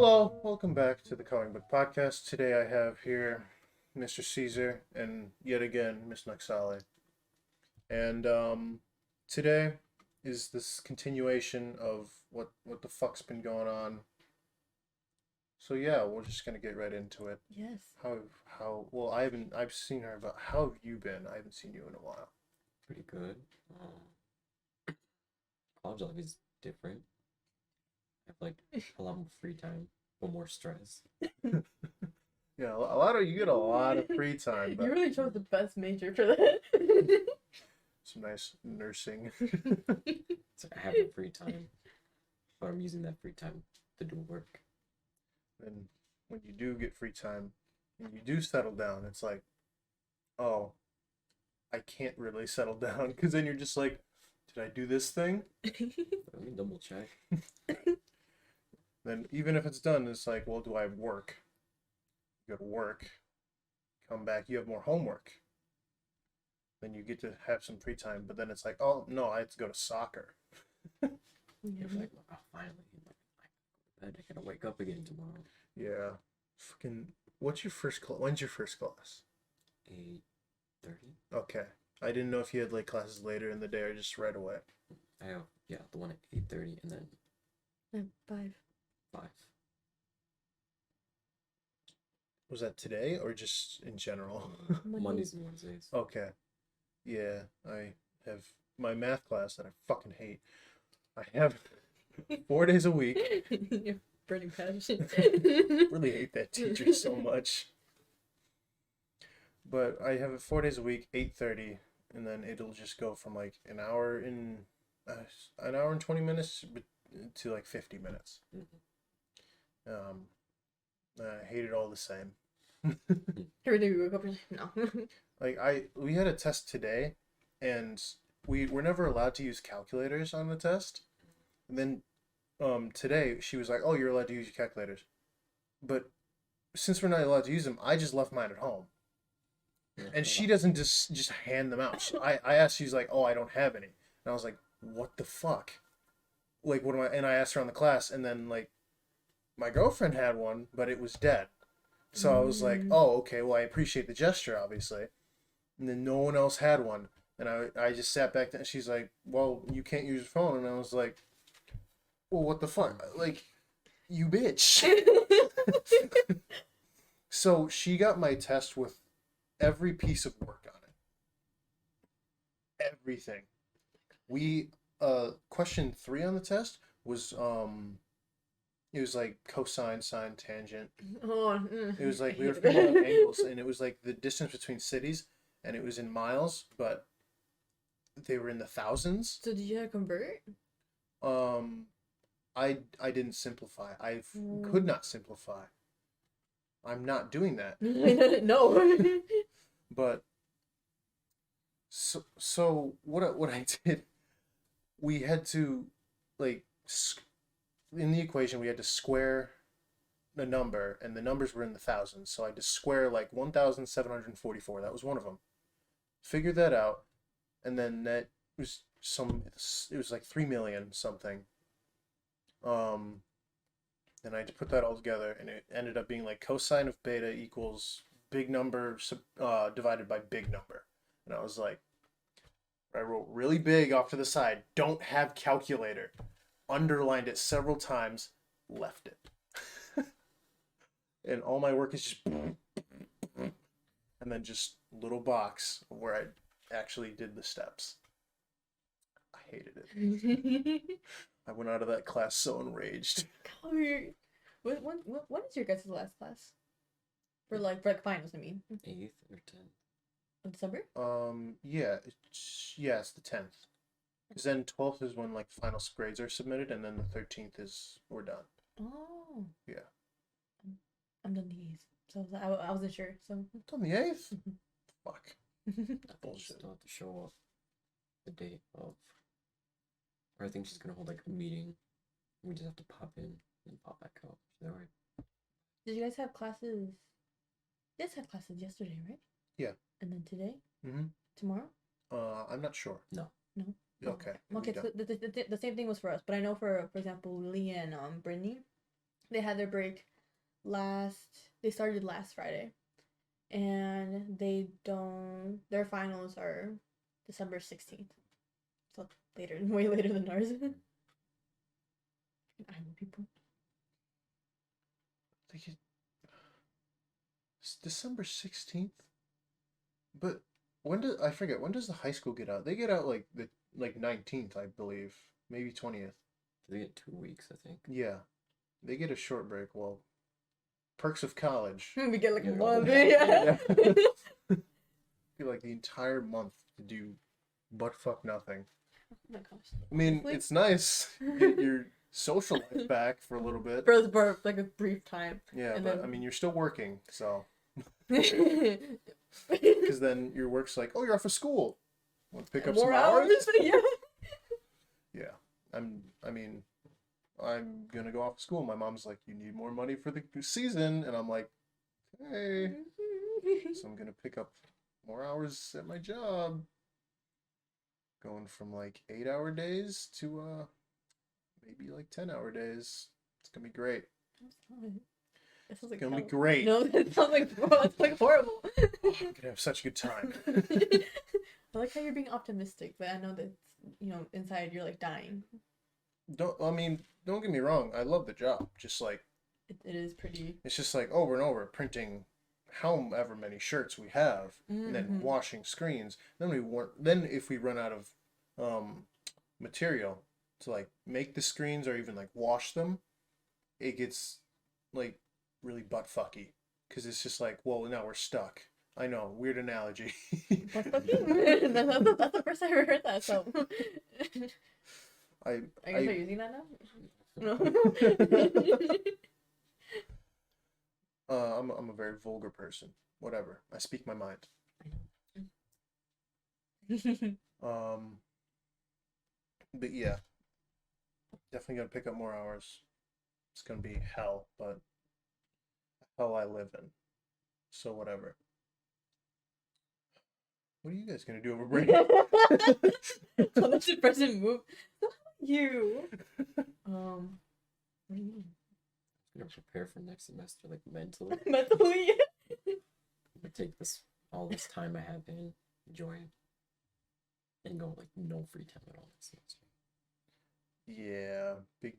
Hello, welcome back to the Comic Book Podcast. Today I have here Mr. Caesar and yet again Miss Naxali. And today is this continuation of what the fuck's been going on. So yeah, we're just gonna get right into it. Yes. Well, I've seen her, but how have you been? I haven't seen you in a while. Pretty good. College life is different. I have like a lot more free time, but more stress. Yeah, you get a lot of free time, but You really chose the best major for that. some nice nursing. So I have the free time, but I'm using that free time to do work. And when you do get free time and you do settle down, it's like, oh, I can't really settle down because then you're just like, did I do this thing? Let me double check. Then even if it's done, it's like, well, do I have work? You go to work, come back, you have more homework. Then you get to have some free time, but then it's like, oh no, I have to go to soccer. You're like, oh, finally, I go to bed. I gotta wake up again tomorrow. Yeah, fucking. What's your first class? When's your first class? 8:30. Okay, I didn't know if you had like classes later in the day or just right away. I have the one at 8:30 and then 5. 5. Was that today or just in general? Mondays and Wednesdays. Okay. Yeah, I have my math class that I fucking hate. I have 4 days a week. You're pretty passionate. Really hate that teacher so much. But I have it 4 days a week, 8:30, and then it'll just go from like an hour and 20 minutes to like 50 minutes. I hate it all the same. Every day we wake up, you're like, no. Like we had a test today, and we were never allowed to use calculators on the test. And then today she was like, "Oh, you're allowed to use your calculators," but since we're not allowed to use them, I just left mine at home. And she doesn't just hand them out. I asked, she's like, "Oh, I don't have any," and I was like, "What the fuck?" Like, what am I? And I asked around the class, and then like, my girlfriend had one, but it was dead. So I was like, "Oh, okay. Well, I appreciate the gesture, obviously." And then no one else had one, and I just sat back there. And she's like, "Well, you can't use your phone," and I was like, "Well, what the fuck? Like, you bitch." So she got my test with every piece of work on it. Everything. We question 3 on the test was it was like cosine, sine, tangent. Oh, It was like we were figuring out angles, and it was like the distance between cities, and it was in miles, but they were in the thousands. So did you have to convert? I didn't simplify. Could not simplify. I'm not doing that. No. But so what I did, we had to like in the equation we had to square the number, and the numbers were in the thousands, so I had to square like 1,744. That was one of them. Figured that out, and then that was it was like 3 million something. Then I had to put that all together, and it ended up being like cosine of beta equals big number divided by big number. And I was like, I wrote really big off to the side, "Don't have calculator," underlined it several times, left it. And all my work is just and then just little box where I actually did the steps. I hated it. I went out of that class so enraged. What is your guys' last class? For like finals, I mean. 8th or 10th. Of December? Yeah, it's the 10th. Because then 12th is when like final grades are submitted, and then the 13th is we're done. Oh. Yeah. I'm done the 8th. So I wasn't sure. So It's on the 8th? Fuck. I think you Bullshit. still have to show up the date of. Or I think she's gonna hold like a meeting. We just have to pop in and pop back out. Is that right? Did you guys have classes? You guys had classes yesterday, right? Yeah. And then today? Mm-hmm. Tomorrow? I'm not sure. No. Okay. Okay, so the same thing was for us, but I know for example, Lee and Brittany, They had their break they started last Friday. And their finals are December 16th. So later, way later than ours. I know people. It's December 16th. But I forget, when does the high school get out? They get out like the 19th, I believe. Maybe 20th. They get 2 weeks, I think. Yeah. They get a short break. Well, perks of college. We get like a Yeah, month. yeah. Yeah. Feel like the entire month to do butt fuck nothing. Oh my gosh. I mean, Honestly, it's nice. Get your social life back for a little bit. for like a brief time. Yeah, and but then- I mean, you're still working, so. Because Because then your work's like, oh, you're off of school. Want to pick up more some hours? Yeah. Yeah. I'm gonna go off of school. My mom's like, you need more money for the season, and I'm like, hey. So I'm gonna pick up more hours at my job. Going from like 8-hour days to maybe like 10-hour days. It's gonna be great. That sounds like Gonna be hell. great. No, that sounds like it's like horrible. Oh, I'm gonna have such a good time. I like how you're being optimistic, but I know that inside you're like dying. Don't get me wrong. I love the job. Just like It is pretty. it's just like over and over printing however many shirts we have, and then Mhm. washing screens. Then if we run out of material to like make the screens or even like wash them, it gets like really butt fucky because it's just like, well, now we're stuck. I know, weird analogy. That's the first time I ever heard that. So, I are you start using that now? No. I'm a very vulgar person. Whatever. I speak my mind. But yeah, definitely gonna pick up more hours. It's gonna be hell, but hell I live in. So whatever. What are you guys gonna do over break? How much the person move? You. What do you mean? I'm gonna prepare for next semester, like mentally. Mentally. I take all this time I have and enjoy it, and go like no free time at all next semester. Yeah, big.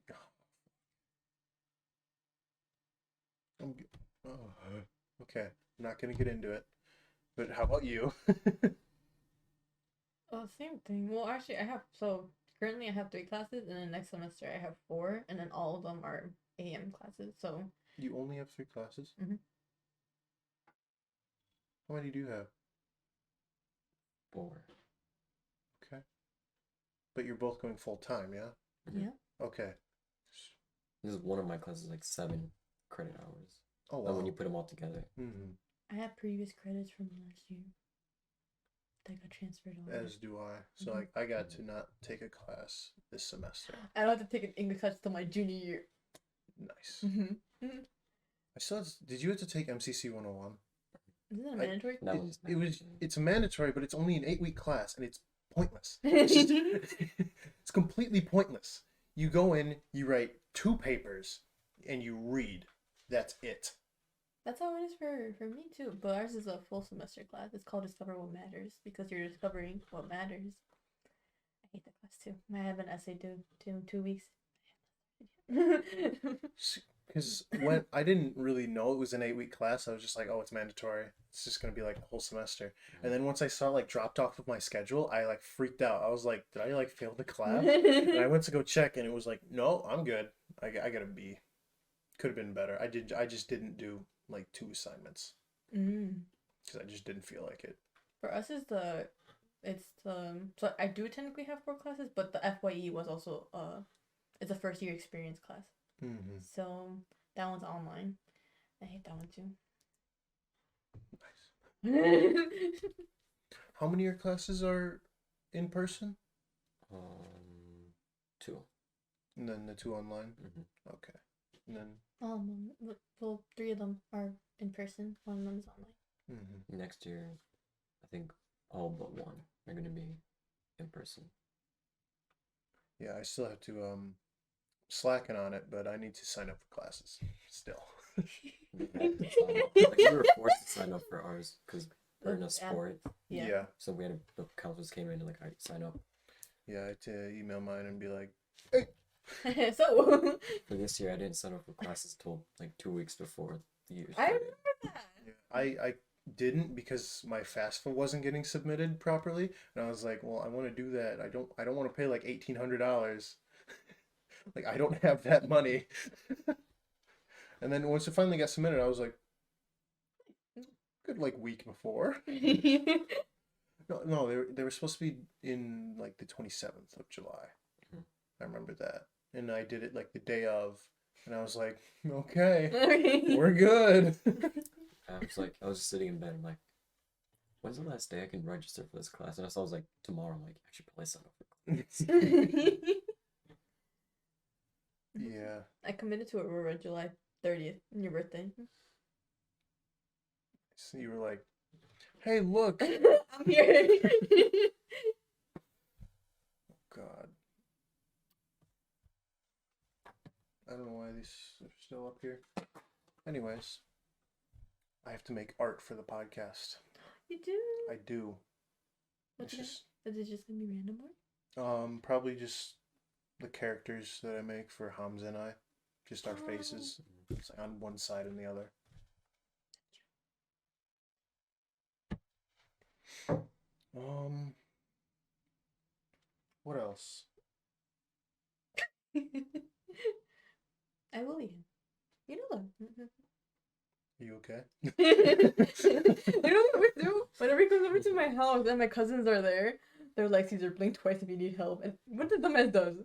Okay, I'm not gonna get into it. But how about you? Oh, same thing. Well, actually, currently I have 3 classes, and then next semester I have 4, and then all of them are AM classes. So You only have 3 classes? Mhm. How many do you have? 4. Okay. But you're both going full time, yeah? yeah. Okay. This is one of my classes, like 7 credit hours. Oh, Like when wow. you put them all together. Mm-hmm. I have previous credits from last year that got transferred over. As do I. So Mhm. I got to not take a class this semester. I don't have to take an English class till my junior year. Nice. Mm-hmm. I still did you have to take MCC 101? Isn't that I- mandatory? That one's It's mandatory, but it's only an 8-week class and it's pointless. It's completely pointless. You go in, you write 2 papers, and you read. That's it. That's how it is for me too. But ours is a full semester class. It's called Discover What Matters because you're discovering what matters. I hate that class too. I have an essay due in 2 weeks. Because when I didn't really know it was an 8-week class, I was just like, oh, it's mandatory. It's just gonna be like the whole semester. And then once I saw it, like dropped off of my schedule, I like freaked out. I was like, did I like fail the class? And I went to go check, and it was like, no, I'm good. I got a B. Could have been better. I just didn't do like 2 assignments because I just didn't feel like it. For us so I do technically have 4 classes, but the FYE was also it's a first year experience class. Mm-hmm. So that one's online. I hate that one too. Nice. How many of your classes are in person? 2. And then the 2 online? Mm-hmm. Okay. And then Well, 3 of them are in person. 1 of them is online. mm-hmm. Next year, I think all but 1 are gonna be in person. Yeah, I still have to slacking on it, but I need to sign up for classes still. We had to sign up. Like, we were forced to sign up for ours because we're in a sport. Yeah. So we had the counselors came in and like, all right, sign up. Yeah, I had to email mine and be like, So For this year, I didn't sign up for classes till like 2 weeks before the year I started. remember that. yeah, I didn't because my FAFSA wasn't getting submitted properly, and I was like, well, I want to do that. I don't want to pay like $1,800. Like I don't have that money. And then once it finally got submitted, I was like, good like week before. No, they were supposed to be in like the 27th of July. Mhm. I remember that. And I did it like the day of, and I was like, okay, Okay. we're good. I was just sitting in bed. I'm like, when's the last day I can register for this class? And I was like, tomorrow. I'm like, I should probably sign up for class. Yeah. I committed to Aurora July 30th, your birthday. So you were like, hey, look. I'm here. God. I don't know why these are still up here. Anyways, I have to make art for the podcast. You do? I do. What's It's it? just Is it just gonna be random art? probably just the characters that I make for Hamza and I. Just our faces. It's like on one side and the other. What else? I will eat him. You know that. Are you okay? You know what we do? Whenever he comes over to my house and my cousins are there, they're like, Caesar, blink twice if you need help. And what the dumbass does?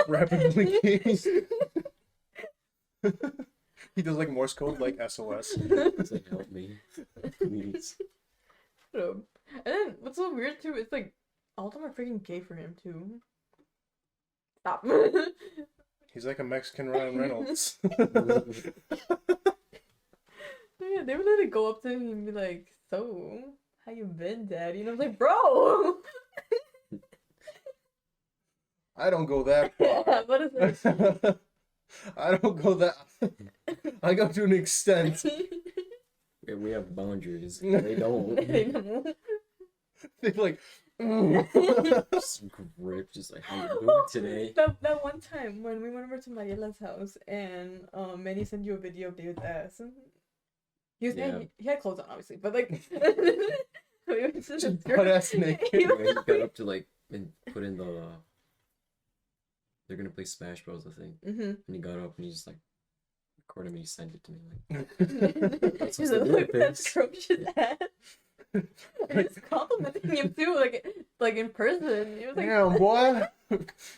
Rapid blinking. He does like Morse code, like SOS. It's like, help me, please. And then what's so weird too? It's like all of them are freaking gay for him too. Stop. He's like a Mexican Ryan Reynolds. Yeah, they would literally go up to him and be like, "So, how you been, Daddy?" And I was like, "Bro." I don't go that Yeah, far. but it's like, I don't go that. I go to an extent. We have boundaries. They don't. I know. They like. Just grip, just like, how you doing today? That one time when we went over to Mariela's house and Manny sent you a video of David's ass. He was Yeah. he had clothes on obviously, but like it was Just butt-ass naked. He Yeah, was- he got up to like and put in the. They're gonna play Smash Bros. I think. Mhm. And he got up and he just like recorded me. He sent it to me like. He's supposed like, to do look with at that this. scrumptious ass. And he's complimenting him too, like in person. He was like, Damn, boy.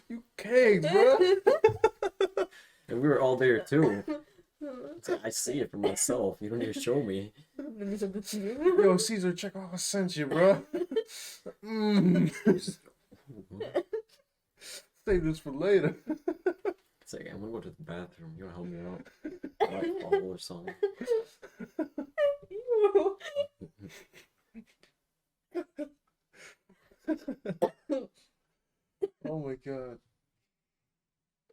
You cake, bro. And we were all there too. It's like, I see it for myself. You don't need to show me. And then he said this to you. Yo, Caesar, check out what I sent you, bro. It's just- Save this for later. It's like, I'm gonna go to the bathroom. You wanna help me out? Like, fall or something. Ew. Oh my god.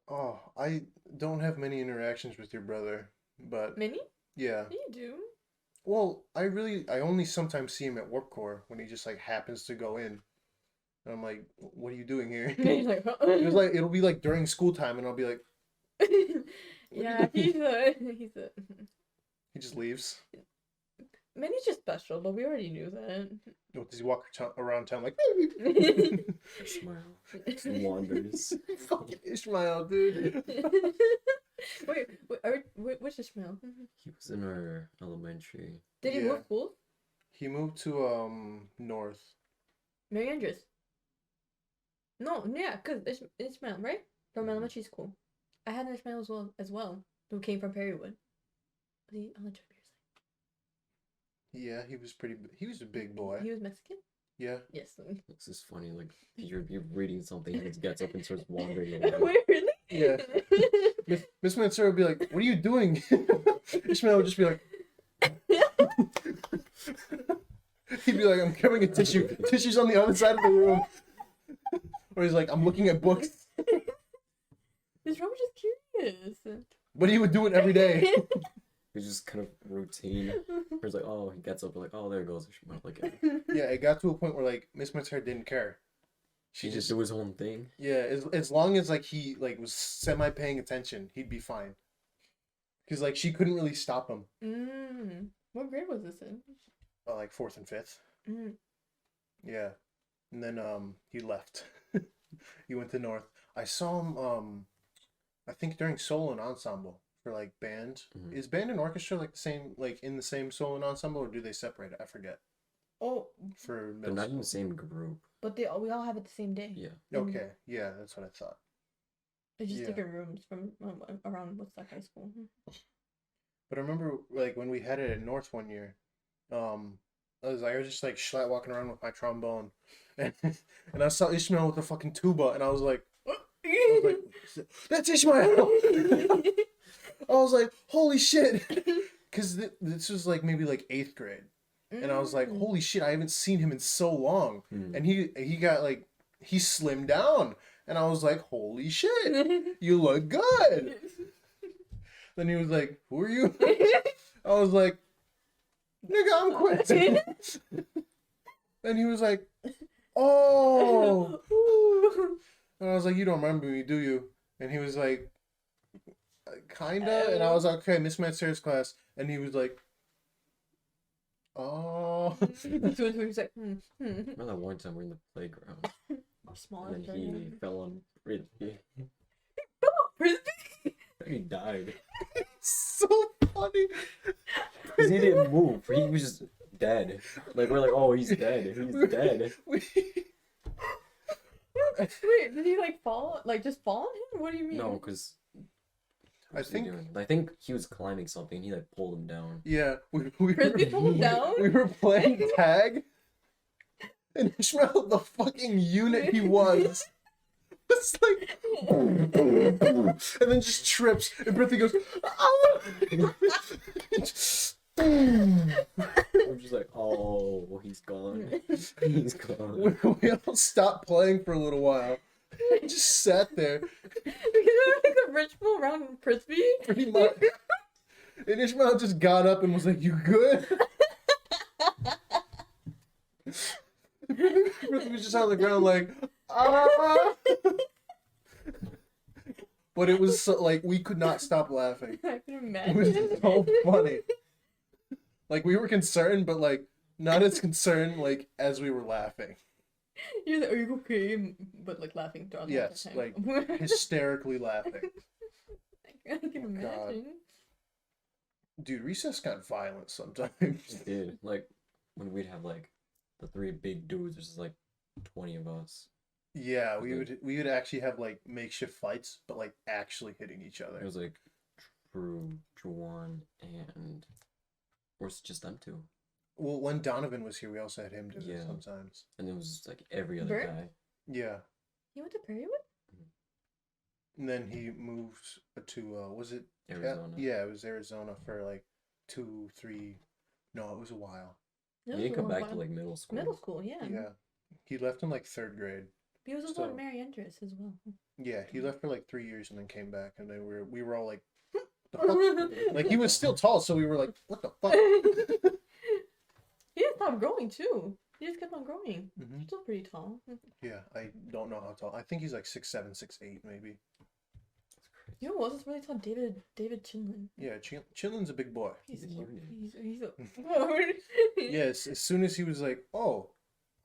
Oh, I don't have many interactions with your brother, but Minnie? yeah. You do. Well, I only sometimes see him at Warp Core when he just like happens to go in. And I'm like, what are you doing here? He's like, It'll be like during school time and I'll be like, yeah, he's a he just leaves. Minnie's just special, but we already knew that. What, does he walk around town like Smile. Wanders. fucking Ishmael, dude? Wait, which Ishmael? He was in our elementary. Did he Yeah. move schools? He moved to north. Mary Andrews. No, yeah, cause Ishmael, right? From Mhm. elementary school. I had an Ishmael as well, who came from Perrywood. Was he on the trip? Yeah, he was a big boy. He was Mexican. Yeah. Yes. This is funny. Like you're reading something, and he just gets up and starts wandering away. Wait, really? Yeah. Miss Mansour would be like, "What are you doing?" Ishmael would just be like, he'd be like, "I'm carrying a tissue. Tissue's on the other side of the room." Or he's like, "I'm looking at books." is. But he would do it every day. It's just kind of routine. It's like, oh, he gets up, like, oh, there goes Ishmael again. Yeah, it got to a point where like Miss Mater didn't care. She just do his own thing. Yeah, as long as like he like was semi paying attention, he'd be fine. Cause like she couldn't really stop him. What grade was this in? Like 4th and 5th. Mm. Yeah, and then he left. He went to North. I saw him I think during solo and ensemble for like band. Mhm. Is band and orchestra like the same, like in the same solo and ensemble, or do they separate it? I forget. Oh, For They're middle not in the school. same group. but we all have it the same day. Yeah. Okay, yeah, that's what I thought. It's just Yeah. different rooms from around Woodstock High School. But I remember like when we had it at North one year, I was just like schlatt walking around with my trombone, and I saw Ishmael with the fucking tuba, and I was like, that's Ishmael. I was like, holy shit, because this was like maybe like 8th grade, and I was like, holy shit, I haven't seen him in so long, and he got like he slimmed down, and I was like, holy shit, you look good. Then he was like, who are you? I was like, nigga, I'm Quentin. And he was like, oh. And I was like, you don't remember me, do you? And he was like, kinda. And I was like, okay, Miss Mansell's class. And he was like, oh. He was like, Remember that one time we were in the playground Small and then he fell on Frisbee. Frisbee? He died. So funny. Because he didn't move. He was just dead. Like, we're like, oh, he's dead. He's dead. Wait, did he like fall? Like just fall on him? What do you mean? No, because I think he was climbing something. He like pulled him down. yeah, we Frisbee pulled him down? We were playing tag, and Ishmael, the fucking unit he was, like, and then just trips, and Brittany goes, "Oh!" I'm just like, oh, he's gone. He's gone. We all stopped playing for a little while. Just sat there, Because like the rich people around Frisbee. pretty much. And Ishmael just got up and was like, "You good?" Brittany was just on the ground like, ah. But it was so, like, we could not stop laughing. I can It was imagine. so funny. Like, we were concerned, but like not as concerned like as we were laughing. You're like, are you okay? But like laughing throughout the Yes, time. like hysterically laughing. I can imagine. Dude, recess got violent sometimes. It did. Like, when we'd have like the 3 big dudes, there's just like 20 of us. Yeah, we would actually have like makeshift fights, but like actually hitting each other. It was like Drew, Juwan, and or it's just them 2. Well, when Donovan was here, we also had him do it Yeah. sometimes. And it was like every other Bert? guy. Yeah, You went to Prairiewood? and then he moved to was it Arizona. Yeah, it was Arizona for like 2, 3. No, it was a while. He didn't come back to like middle school. middle school, yeah. Yeah, he left in like 3rd grade. He was also Still. at Mary Andress as well. Yeah, he left for like 3 years and then came back, and then we were all like, what the fuck? Like he was still tall, so we were like, what the fuck? He didn't stop growing too. He just kept on growing. Hmm. He's still pretty tall. Yeah, I don't know how tall. I think he's like 6'7", 6'8", maybe. You know what else is really tall? David Chinlin. Yeah, Chillin's a big boy. He's He's a unit. he's a Yes, as soon as he was like, oh,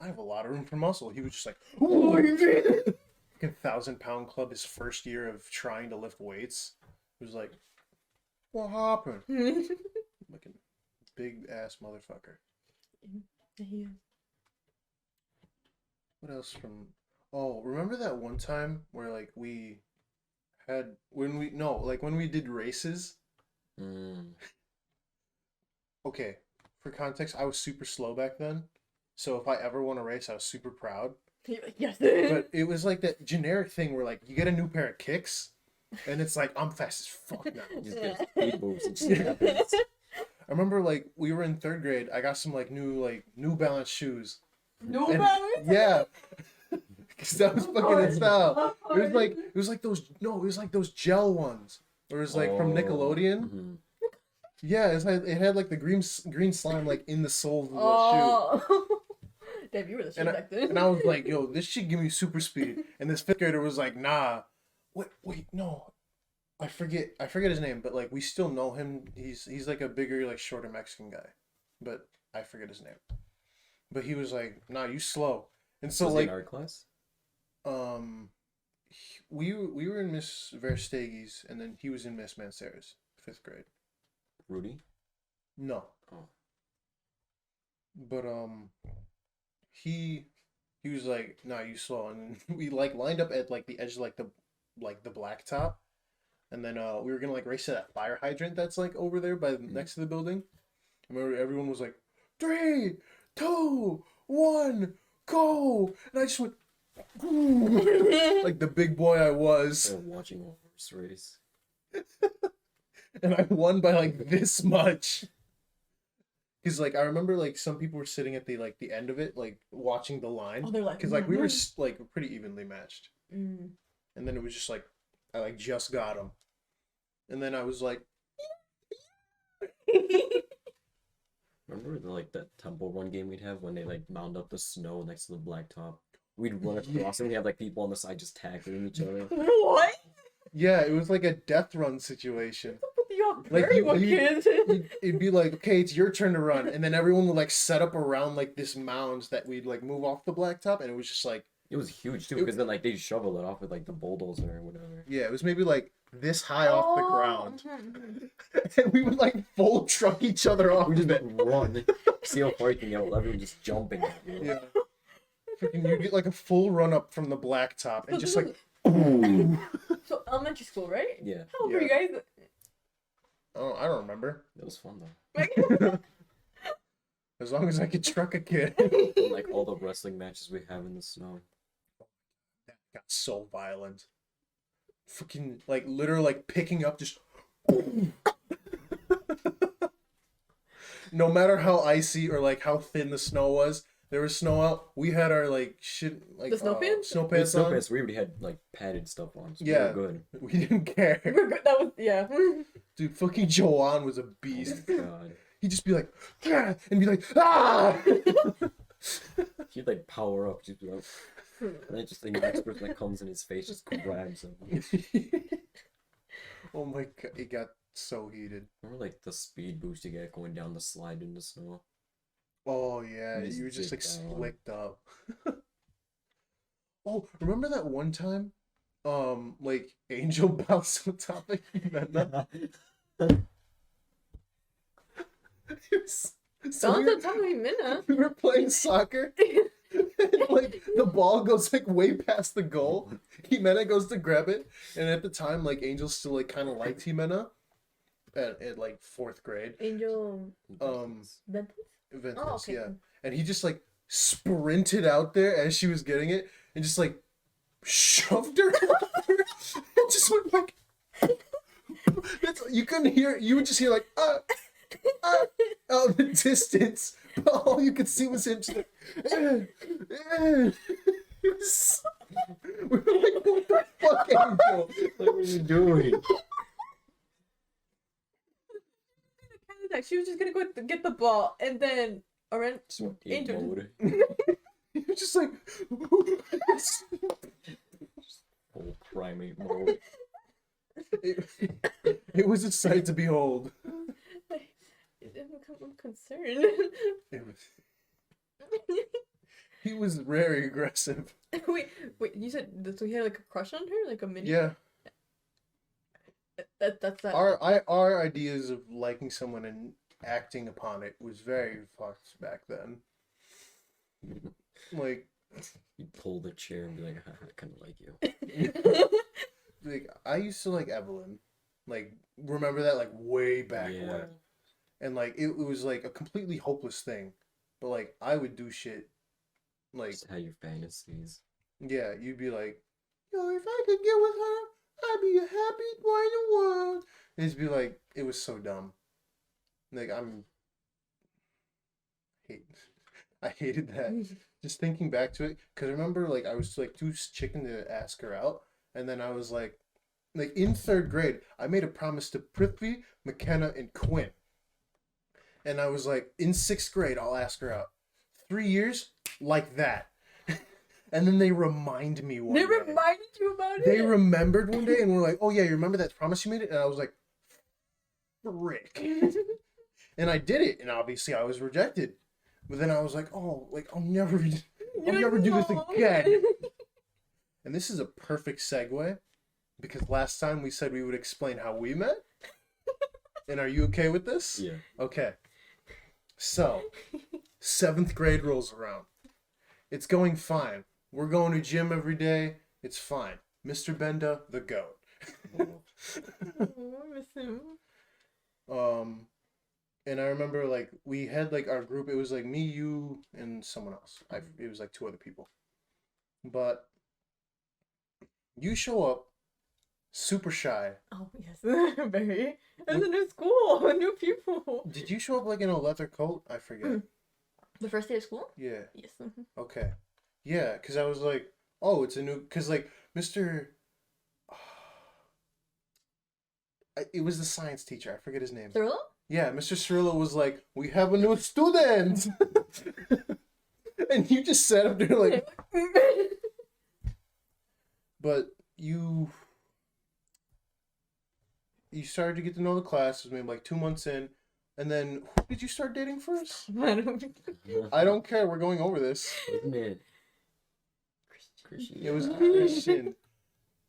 I have a lot of room for muscle, he was just like, Oh, ooh. you mean? 1,000-pound club, his first year of trying to lift weights. It was like, what happened? Like a big ass motherfucker. He is. What else from? Oh, remember that one time where like we had when we did races. Mm. Okay, for context, I was super slow back then, so if I ever won a race, I was super proud. Yes. But it was like that generic thing where like you get a new pair of kicks, and it's like I'm fast as fuck now. He just gets speed moves and shit happens. I remember like we were in 3rd grade. I got some like New Balance shoes. No And- balance. Yeah. Cause that was fucking in style. It was like those gel ones. It was like from Nickelodeon. Mhm. Yeah, it had like the green slime like in the sole of the shoe. Oh. Damn, you were the shit And back then. and I was like, yo, this shit give me super speed. And this fifth grader was like, nah. Wait, no. I forget his name, but like we still know him. He's like a bigger, like shorter Mexican guy. But I forget his name. But he was like, nah, you slow. And so Was he in like art class? we were in Miss Verstegi's and then he was in Miss Mancera's, 5th grade. Rudy? No. Oh. But he was like, nah, you slow. And we like lined up at like the edge of like the blacktop. And then we were gonna like race to that fire hydrant that's like over there by next to the building. I remember everyone was like, 3, 2, 1, go! And I just went like the big boy I was. They're watching a horse race. And I won by like this much. Cause like I remember like some people were sitting at the end of it, like watching the line. Oh, they're like, Cause like we were like pretty evenly matched. Mm. And then it was just like I like just got him. And then I was like, Remember that temple run game we'd have when they like mound up the snow next to the blacktop? We'd run across and we'd have like people on the side just tackling each other. What? yeah, it was like a death run situation. You're Like very good kids. it'd be like, okay, it's your turn to run, and then everyone would like set up around like this mound that we'd like move off the blacktop, and it was just like, It was huge too, because then like they shovel it off with like the bulldozer or whatever. yeah, it was maybe like this high off the ground, Mhm. and we would like full truck each other off We just of it. run. See how far you can get with everyone just jumping at you. Yeah, freaking, you get like a full run up from the blacktop, and just like, So elementary school, right? Yeah, How old were you guys? oh, I don't remember. it was fun though. As long as I could truck a kid. And, like all the wrestling matches we have in the snow. That got so violent. Freaking like literally like picking up just. No matter how icy or like how thin the snow was, there was snow out. We had our like shit like The snow pants? Snow With pants snow on. pants, we already had like padded stuff on, so Yeah. we were good. We didn't care. We're good. That was yeah. Dude, fucking Joanne was a Oh beast. my god. He'd just be like, "Ah," and be like, ah. He'd like power up, just be like, and then just the next person that comes in his face just grabs him. Oh my god, it got so heated. Remember like the speed boost you get going down the slide in the snow? Oh yeah, You just you were just like zip down. slicked up. Oh, remember that one time? Like Angel bounced on top of Jimena? So Don't tell me, Minna. we were playing soccer. And, like the ball goes like way past the goal. Jimena goes to grab it, and at the time, like Angel still like kind of liked Jimena at like 4th grade. Angel Ventus? Ventus, Oh, okay. yeah. And he just like sprinted out there as she was getting it and just like shoved her over and just went like that's, you couldn't hear, you would just hear like out in the distance, but all you could see was him just like it was, we were like, what the fuck, Angel? What are you doing? She was just gonna go get the ball, and then Just went ape Angel. mode. He was just like Full primate mode. it was a sight to behold. I'm concerned. It was, he was very aggressive. wait, you said so he had like a crush on her, like a mini? Yeah. That's that. Our ideas of liking someone and acting upon it was very fucked back then. Like You'd pull the chair and be like, I kind of like you. like I used to like Evelyn. Like remember that like way back Yeah. when. And like it was like a completely hopeless thing. But like I would do shit like Just had your fantasies. yeah, you'd be like, yo, if I could get with her, I'd be a happy boy in the world. And it'd be like, it was so dumb. Like I hated that. Just thinking back to it, because I remember like I was like too chicken to ask her out, and then I was like, like in 3rd grade, I made a promise to Prithvi, McKenna, and Quinn. And I was like, in 6th grade, I'll ask her out. 3 years, like that. And then they remind me one They day. reminded you about it? They remembered one day and were like, oh yeah, you remember that promise you made? And I was like, frick. And I did it, and obviously I was rejected. But then I was like, oh, like I'll never do this again. And this is a perfect segue, because last time we said we would explain how we met. And are you okay with this? Yeah. Okay. So, 7th grade rolls around. It's going fine. We're going to gym every day. It's fine. Mr. Benda, the goat. Oh, I miss him. And I remember like we had like our group. It was like me, you, and someone else. It was like 2 other people. But you show up super shy. Oh, yes. Very. It's a new school, new people. Did you show up like in a leather coat? I forget. The first day of school? Yeah. Yes. Okay. Yeah, because I was like, oh, it's a new. Because like Mr. It was the science teacher. I forget his name. Thurlow? Yeah, Mr. Cirillo was like, we have a new student. And you just sat up there like, but you started to get to know the class, maybe like 2 months in, and then who did you start dating first? I don't care, we're going over this. Wasn't it? Christian. It was Christian.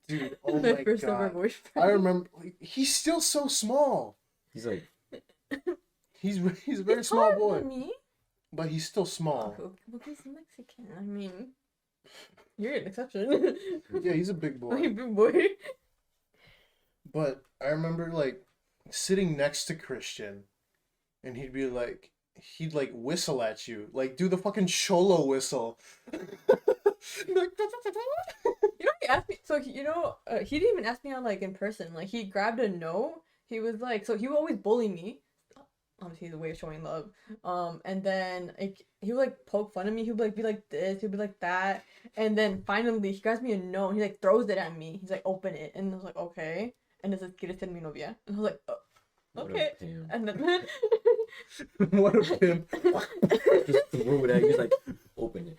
Dude, oh my first ever god. boyfriend. I remember, like, he's still so small. He's like, He's a very small boy, Than me? but he's still small. Oh, well, he's Mexican. I mean, you're an exception. Yeah, he's a big boy. Big boy. But I remember like sitting next to Christian, and he'd whistle at you, like do the fucking cholo whistle. He asked me. So he didn't even ask me out like in person. Like he grabbed a note. He was like, so he would always bully me. Obviously, he's a way of showing love. And then like he would like poke fun at me. He would like be like this. He'd be like that. And then finally, he grabs me a note. And he like throws it at me. He's like, open it. And I was like, okay. And it's like, ¿Quieres ser mi novia? And I was like, oh, okay. And then What a pimp! just threw it at you. He's like, open it.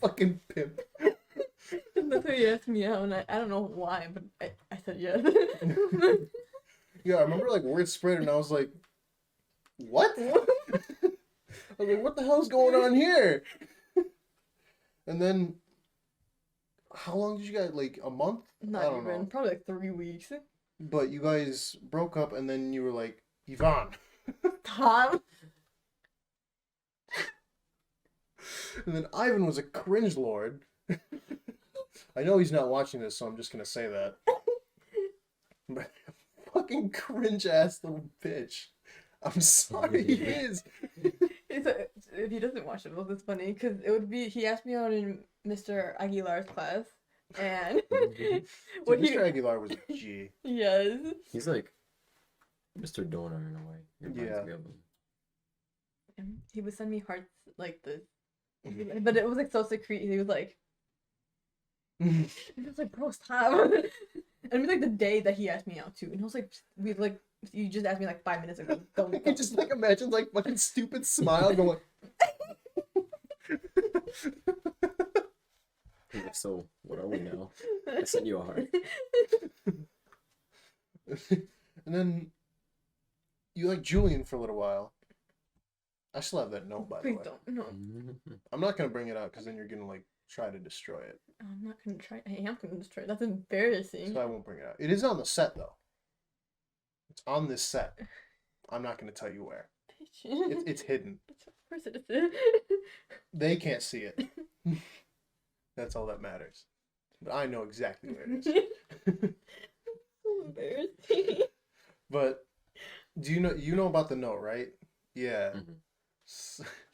Fucking pimp. and that's how he asked me out. And I don't know why, but I said yes. Yeah, I remember like word spread, and I was like, what? I was like, what the hell's going on here? And then, how long did you guys, like, a month? Not I don't even. know. Probably like 3 weeks. But you guys broke up, and then you were like, Yvonne. Tom. And then Ivan was a cringe lord. I know he's not watching this, so I'm just gonna say that. But fucking cringe ass little bitch. I'm sorry, he is. If he doesn't watch it, well, it's funny because it would be he asked me out in Mr. Aguilar's class, and Dude, Mr. Aguilar was a G. Yes. He's like Mr. Donor in a way. He reminds Yeah. me of him. He would send me hearts like this, but it was like so secret. He was like, it was like, bro, stop. And it was like the day that he asked me out too, and I was like, you just asked me like 5 minutes ago. I can just like imagine like fucking stupid smile going. He's like, so what are we now? I sent you a heart. And then you like Julian for a little while. I still have that note, by the Please way. don't. No, I'm not gonna bring it out because then you're gonna like try to destroy it. I'm not gonna try. I am gonna destroy it. That's embarrassing. So I won't bring it out. It is on the set though. It's on this set. I'm not gonna tell you where. It's hidden. Of course it is. They can't see it. That's all that matters. But I know exactly where it is. So embarrassing. But do you know about the note, right? Yeah. Mhm.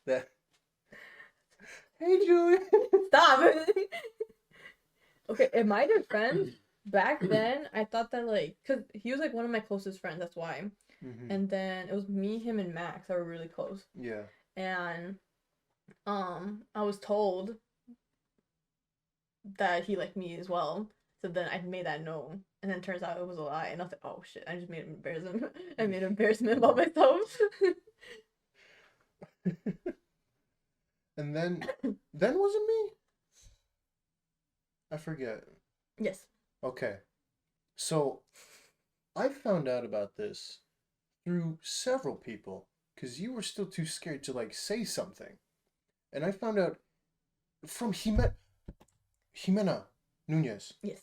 That. Hey, Julian. Stop. Okay, in my defense, back then I thought that like, cause he was like one of my closest friends. That's why. Mhm. And then it was me, him, and Max that were really close. Yeah. And I was told that he liked me as well. So then I made that known, and then it turns out it was a lie, and I was like, oh shit, I just made an embarrassment. I made an embarrassment about myself. And then was it me? I forget. Yes. Okay. So I found out about this through several people because you were still too scared to like say something. And I found out from Jimena Nunez. Yes.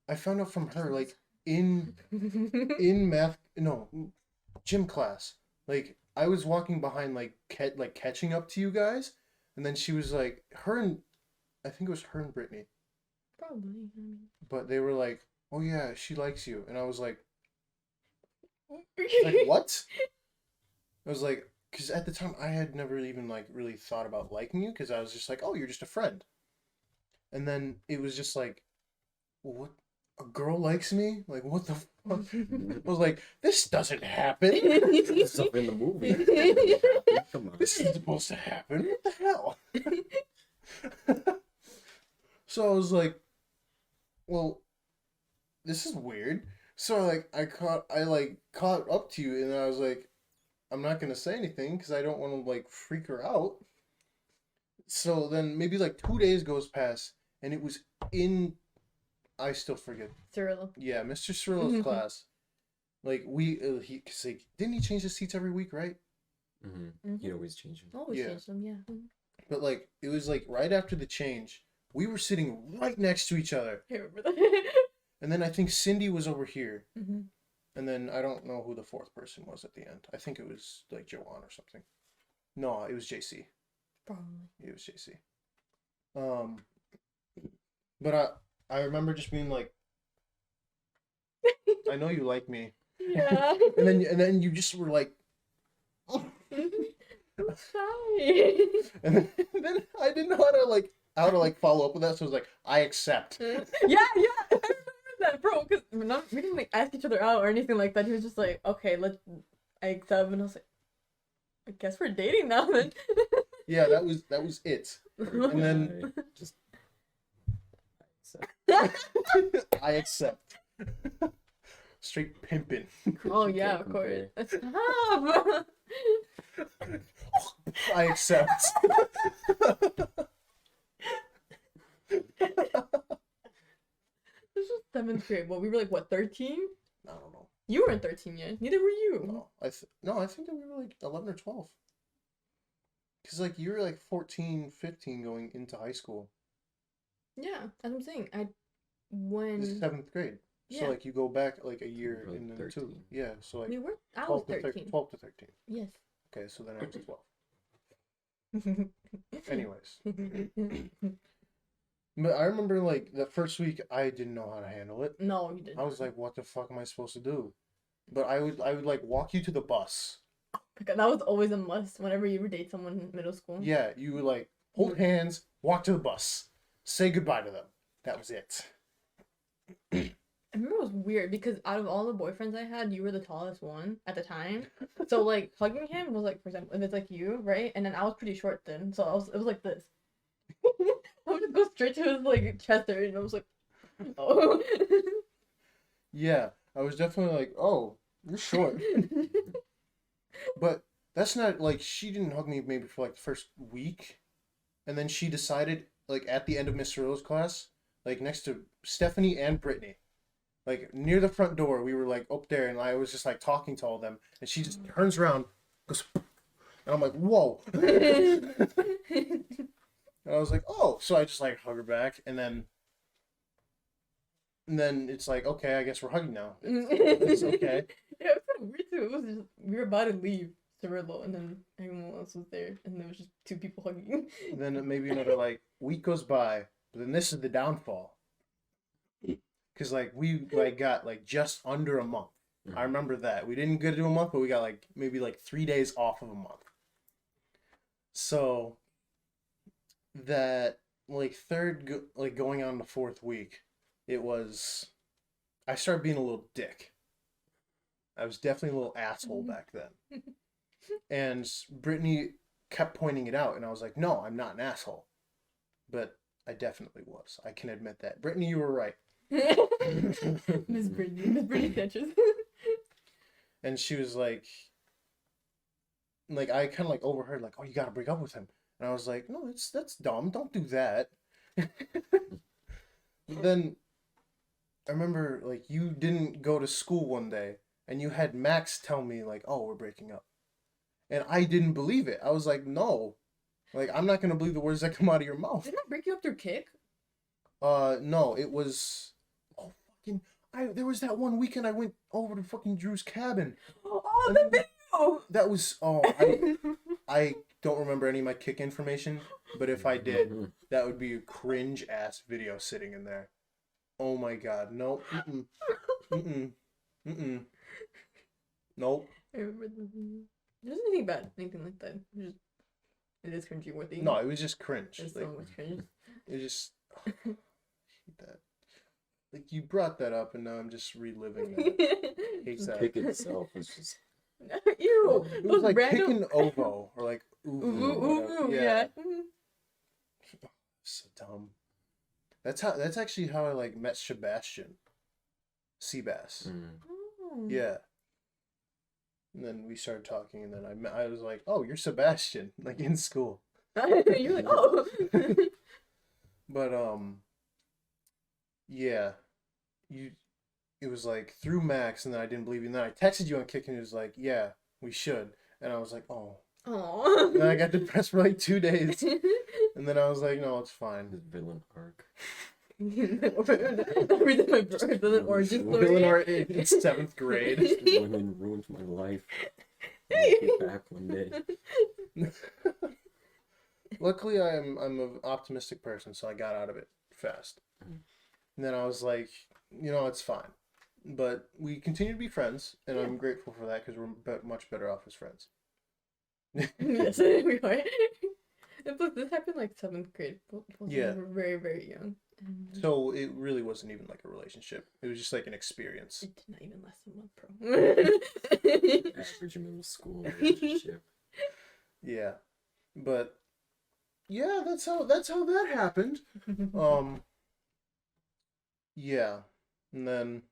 I found out from her like in math, no, gym class. Like I was walking behind like catching up to you guys, and then she was like her and I think it was her and Brittany. Probably. But they were like, "Oh yeah, she likes you," and I was like, Like what? I was like, because at the time I had never even like really thought about liking you, because I was just like, "Oh, you're just a friend," and then it was just like, what? A girl likes me? Like what the fuck? I was like, this doesn't happen. This is up in the movie. Come on. This isn't supposed to happen. What the hell? So I was like, well, this is weird. So I caught up to you, and I was like, I'm not gonna say anything because I don't want to like freak her out. So then maybe like 2 days goes past, and it was in, I still forget. Cyril. Yeah, Mr. Cirillo's class. Like he, cause like didn't he change the seats every week, right? He always changes. Always Yeah. change them, yeah. But like it was like right after the change, we were sitting right next to each other. I remember that. And then I think Cindy was over here. Mhm. And then I don't know who the fourth person was at the end. I think it was like Joanne or something. No, it was JC. Probably. It was JC. But I remember just being like, I know you like me. Yeah. And then you just were like, I'm shy. and then I didn't know how to follow up with that. So I was like, I accept. Yeah, I remember that, bro. Because we didn't like ask each other out or anything like that. He was just like, okay, I accept, and I was like, I guess we're dating now then. Yeah, that was it. And then Just I accept. Straight pimping. Oh You yeah, can't of course. compare. Stop. I accept. This was 7th grade. Well, we were like what, 13? I don't know. You weren't 13 yet. Neither were you. No, I think that we were like 11 or 12. Because like you were like 14, 15 going into high school. Yeah, that's what I'm saying. This is 7th grade. So Yeah. like you go back like a year Like and then 13. two. Yeah, so like we were. I 12 was to 13. 12 to 13. Yes. Okay, so then I was 12. Anyways. But I remember like the first week I didn't know how to handle it. No, you didn't. I was like, what the fuck am I supposed to do? But I would like walk you to the bus. That was always a must whenever you would date someone in middle school. Yeah, you would like hold hands, walk to the bus, say goodbye to them. That was it. I remember it was weird because out of all the boyfriends I had, you were the tallest one at the time. So like hugging him was like, for example, if it's like you, right? And then I was pretty short then, so it was like this. I would just go straight to his like chest area, and I was like, oh. Yeah, I was definitely like, oh, you're short. But that's not like she didn't hug me maybe for like the first week, and then she decided like at the end of Miss Rose class, like next to Stephanie and Brittany, like near the front door, we were like up there, and I was just like talking to all of them, and she just turns around, goes, and I'm like, whoa. And I was like, oh, so I just like hug her back, and then it's like, okay, I guess we're hugging now. It's okay. Yeah, it was kind of weird too. It was just we were about to leave Cirillo, and then everyone else was there, and there was just two people hugging. And then maybe another like week goes by, but then this is the downfall. Cause like we like got like just under a month. I remember that we didn't get to a month, but we got like maybe like 3 days off of a month. So that like going on the fourth week, it was I started being a little dick. I was definitely a little asshole back then. And Brittany kept pointing it out, and I was like, no, I'm not an asshole. But I definitely was. I can admit that. Brittany, you were right. Miss Brittany catches. And she was like I kind of like overheard like, oh, you gotta break up with him, and I was like, no, that's dumb. Don't do that. But then I remember like you didn't go to school one day, and you had Max tell me like, oh, we're breaking up, and I didn't believe it. I was like, no, like I'm not gonna believe the words that come out of your mouth. Didn't I break you up through kick? No, it was. Oh, fucking. There was that one weekend I went over to fucking Drew's cabin. Oh, the video! That was. Oh, I don't remember any of my kick information, but if I did, that would be a cringe ass video sitting in there. Oh my god, no. Nope. I remember the video. There's anything bad, anything like that. It is cringy worthy. No, it was just cringe. There's Like, so much cringe. it just. I hate that. Like, you brought that up, and now I'm just reliving that. Hate that. Kick itself was just. Ew! It Those was like random... kicking ovo, or like Ooh, uvu, ooh, whatever. ooh, Yeah. yeah. So dumb. That's actually how I like met Sebastian. Seabass. Oh. Yeah. And then we started talking, and then I was like, oh, you're Sebastian, like in school. You're like, oh. But yeah, it was like through Max, and then I didn't believe you. And then I texted you on Kick, and it was like, yeah, we should. And I was like, oh. Aww. And then I got depressed for like 2 days, and then I was like, no, it's fine. His villain arc. Everything my brother villain origin story. Villain art in 7th grade. Women ruined my life. I'll be back one day. Luckily, I'm an optimistic person, so I got out of it fast. And then I was like, it's fine. But we continue to be friends, and I'm grateful for that because we're much better off as friends. Yes, we are. And plus, this happened like 7th grade. Yeah. We were very, very young. So it really wasn't even like a relationship. It was just like an experience. It did not even last a month, bro. Average middle school relationship. Yeah. But yeah, that's how that happened. Yeah. And then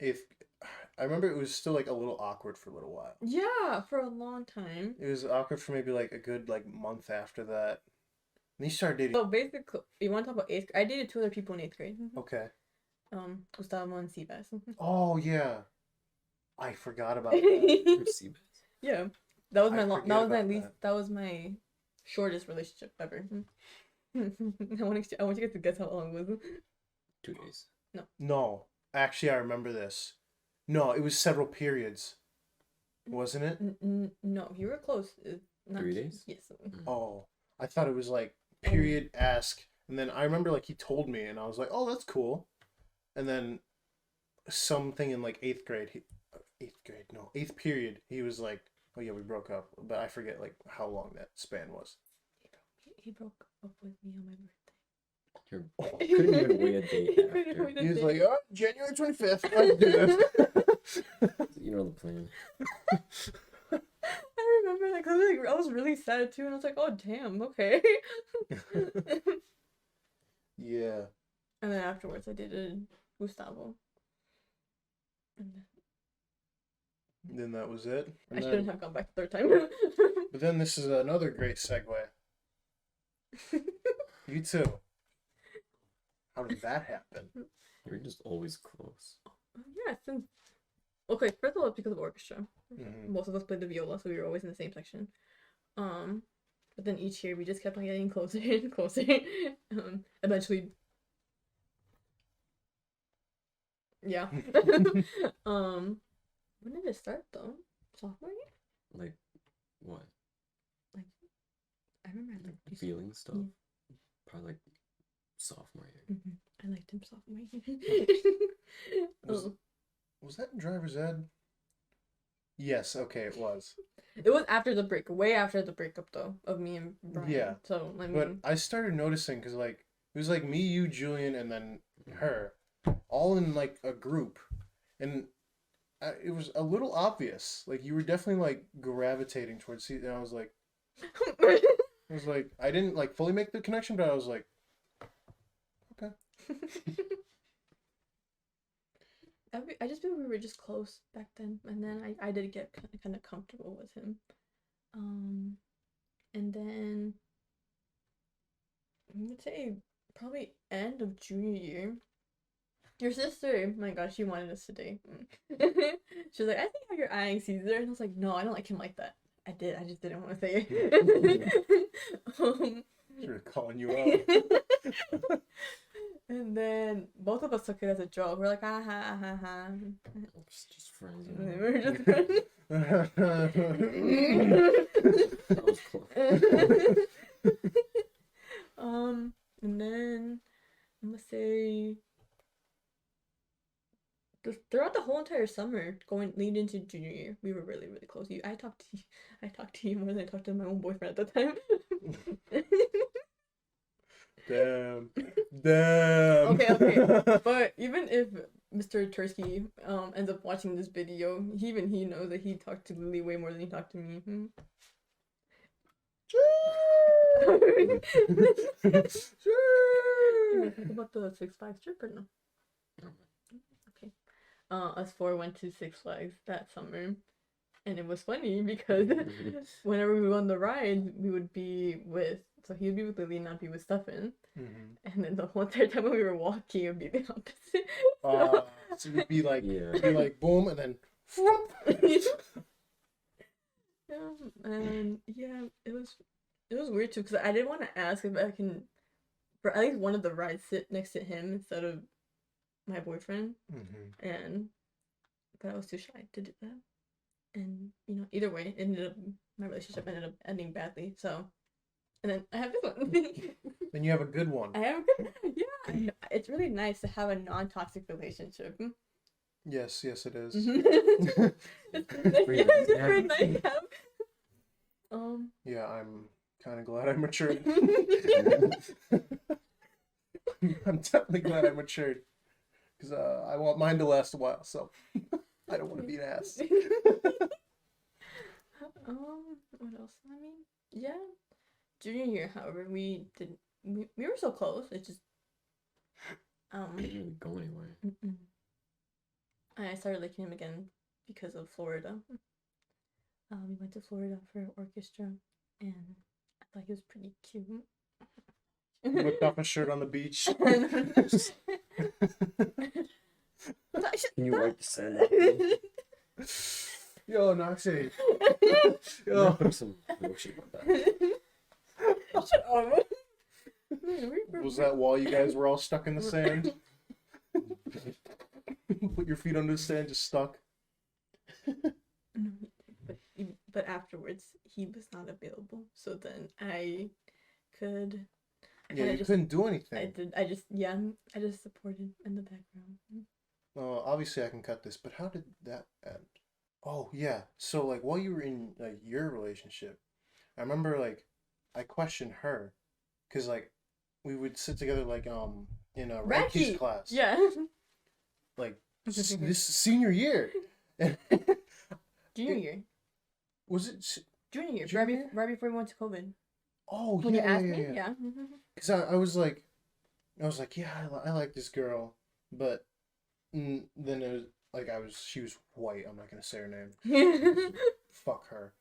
I remember it was still like a little awkward for a little while. Yeah, for a long time. It was awkward for maybe like a good like month after that. And he started dating. So basically, you want to talk about 8th grade? I dated 2 other people in 8th grade. Okay. Gustavo and Seabass. Oh yeah. I forgot about that. Seabass. Yeah, that was I my forget that was my about least. that. That was my shortest relationship ever. I want you guys to guess how long it was. 2 days. No. Actually, I remember this. No, it was several periods. Wasn't it? No, you were close. 3 days? Yes. Oh. I thought it was like period ask, and then I remember like he told me, and I was like, oh, that's cool. And then something in like 8th grade, 8th period, he was like, oh yeah, we broke up, but I forget like how long that span was. He broke up with me on my birthday. You couldn't even wait a day He couldn't after. wait a He was day. like, oh, January 25th, let's do this. You know the plan. I remember that because I was really sad too, and I was like, oh damn, okay. Yeah. And then afterwards, I dated Gustavo. And Then that was it. I And shouldn't then, have gone back the 3rd time. but then this is another great segue. You too. How did that happen? You're just always close. Yeah, since okay, first of all, it's because of orchestra. Mhm. Most of us played the viola, so we were always in the same section. But then each year we just kept on getting closer and closer. Eventually, yeah. When did it start though? Sophomore year? Like, what? I remember I liked you. Feeling stuff? Yeah. Probably like sophomore year. I liked him sophomore year. Was that in driver's ed? Yes, okay, it was. It was after the break, way after the breakup though, of me and Brian. Yeah. So I mean, But I started noticing because like it was like me, you, Julian, and then her, all in like a group, and it was a little obvious. Like you were definitely like gravitating towards C, and I was like, I didn't like fully make the connection, but I was like, okay. I just feel we were just close back then, and then I did get kind of comfortable with him. And then I would say probably end of junior year. Your sister, my gosh, she wanted us to date. She was like, I think you're eyeing Caesar, and I was like, no, I don't like him like that. I just didn't want to say it. Sure, calling you out. And then both of us took it as a joke. We're like, ah ha ha ha. It's just friends. We were just friends. That was close. And then I'm gonna say throughout the whole entire summer, leading into junior year, we were really, really close. I talked to you more than I talked to my own boyfriend at the time. Damn. Okay. But even if Mr. Tursky ends up watching this video, he knows that he talked to Lily way more than he talked to me. You wanna talk about the 6 Flags trip or no? Okay. Us four went to 6 Flags that summer, and it was funny because whenever we went on the ride, we would be with. So he would be with Lily and I'd be with Stefan. Mm-hmm. And then the whole entire time when we were walking, it would be the opposite. So it would be like, boom, and then. And yeah, it was weird too because I didn't want to ask if I can, for at least one of the rides, sit next to him instead of my boyfriend. Mm-hmm. But I was too shy to do that. And either way, my relationship ended up ending badly. So. And then I have this one. Then you have a good one. I have a good one. Yeah. It's really nice to have a non-toxic relationship. Yes, it is. It's very nice to have. Yeah, I'm kind of glad I matured. I'm definitely glad I matured. Because I want mine to last a while, so I don't want to be an ass. What else? I mean, yeah. Junior year, however, we were so close. It just Didn't really go anywhere. I started liking him again because of Florida. We went to Florida for orchestra, and I thought he was pretty cute. Ripped off a shirt on the beach. Can you wipe the sand? Yo, Naxi. Yo, put some lotion on that. Shut up. Was that while you guys were all stuck in the sand? Put your feet under the sand, just stuck. But afterwards, he was not available. So then I could. Yeah, you couldn't do anything. I just supported in the background. Well, obviously I can cut this, but how did that end? Oh yeah, so like while you were in like your relationship, I remember like I questioned her, cause like we would sit together like in a Reiki class. Yeah. Like this senior year. Junior year. Was it Junior year? Junior? Right before we went to COVID. Oh When yeah, you asked yeah, me, yeah. yeah. Cause I was like, yeah, I like this girl, but then it was like she was white. I'm not gonna say her name. Fuck her.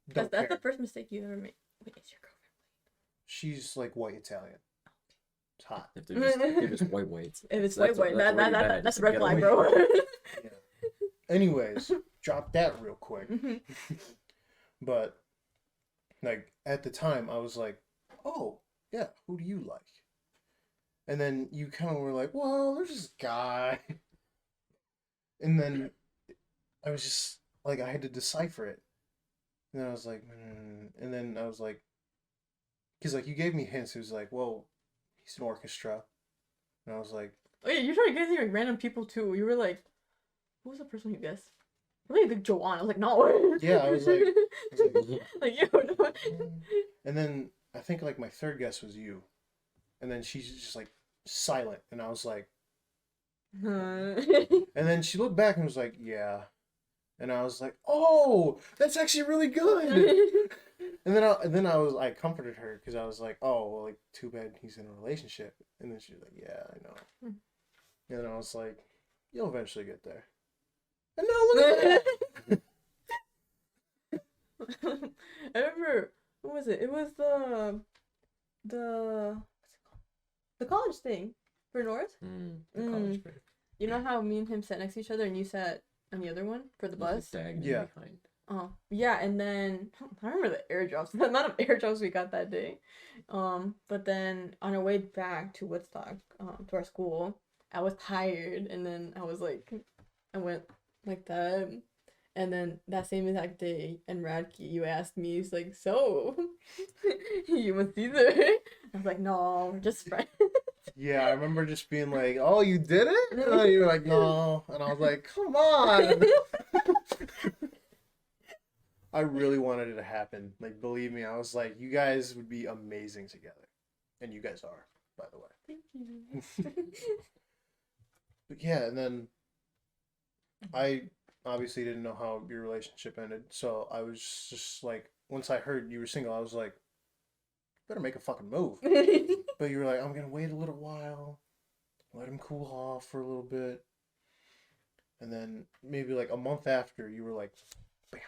That's the first mistake you ever made. Wait, is your girlfriend white? She's like white Italian. It's hot. If they're just white weights. If it's that's white, already bad. that's Just a red get flag, away. bro. Yeah. Anyways, drop that real quick. But like at the time, I was like, oh yeah, who do you like? And then you kind of were like, well, there's this guy. And then I was just like, I had to decipher it. And then I was like, and then I was like, because like you gave me hints. It was like, well, he's an orchestra. And I was like, Oh yeah, you tried guessing like random people too. You were like, who was the person you guessed? Really, like Joanne. I was like, no. yeah, I was like, like you. No. and then I think like my third guess was you. And then she's just like silent. And I was like, and then she looked back and was like, yeah. And I was like, oh, that's actually really good. I comforted her because I was like, oh, well, like, too bad he's in a relationship. And then she was like, yeah, I know. And I was like, you'll eventually get there. And now look at that. I remember, what was it? It was the what's it called? The college thing for North. The college break. You know how me and him sat next to each other and you sat on the other one for the bus? Yeah. Behind. Oh, yeah, and then I remember the airdrops, the amount of airdrops we got that day. But then on our way back to Woodstock, to our school, I was tired, and then I was like, I went like that, and then that same exact day in Radke, you asked me, it's like, so, you and Caesar? I was like, no, we're just friends. Yeah, I remember just being like, oh, you did it? And then you were like, no. And I was like, come on. I really wanted it to happen. Like, believe me, I was like, you guys would be amazing together. And you guys are, by the way. Thank you. But yeah, and then I obviously didn't know how your relationship ended. So I was just like, once I heard you were single, I was like, better make a fucking move. But you were like, I'm going to wait a little while, let him cool off for a little bit. And then maybe like a month after, you were like, bam.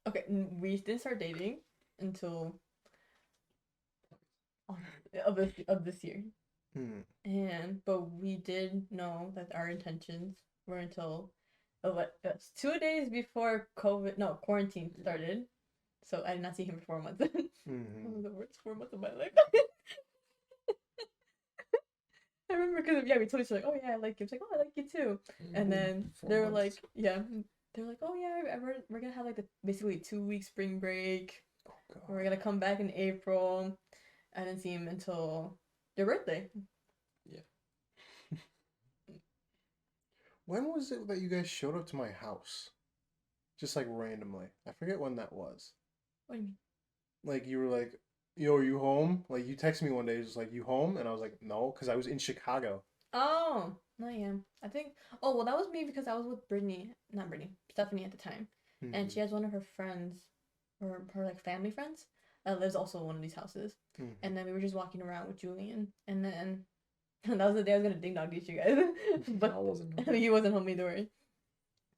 Okay, we didn't start dating until of this year. But we did know that our intentions were until 2 days before quarantine started. So I did not see him for 4 months. One of the worst 4 months of my life. I remember because we told each other like, oh yeah, I like you. It's like, oh, I like you too. And then they were like, yeah. They're like, oh yeah, we're gonna have like basically 2 week spring break. Oh, God. We're gonna come back in April. I didn't see him until your birthday. Yeah. When was it that you guys showed up to my house? Just like randomly. I forget when that was. What do you mean? Like you were like, yo, are you home? Like you texted me one day, just like, you home? And I was like, no, because I was in Chicago. Oh, no, yeah. I think. Oh well, that was me because I was with Stephanie at the time, and she has one of her friends, or her like family friends, that lives also in one of these houses. And then we were just walking around with Julian, and then that was the day I was gonna ding dong these you guys, but I wasn't home. he wasn't home either.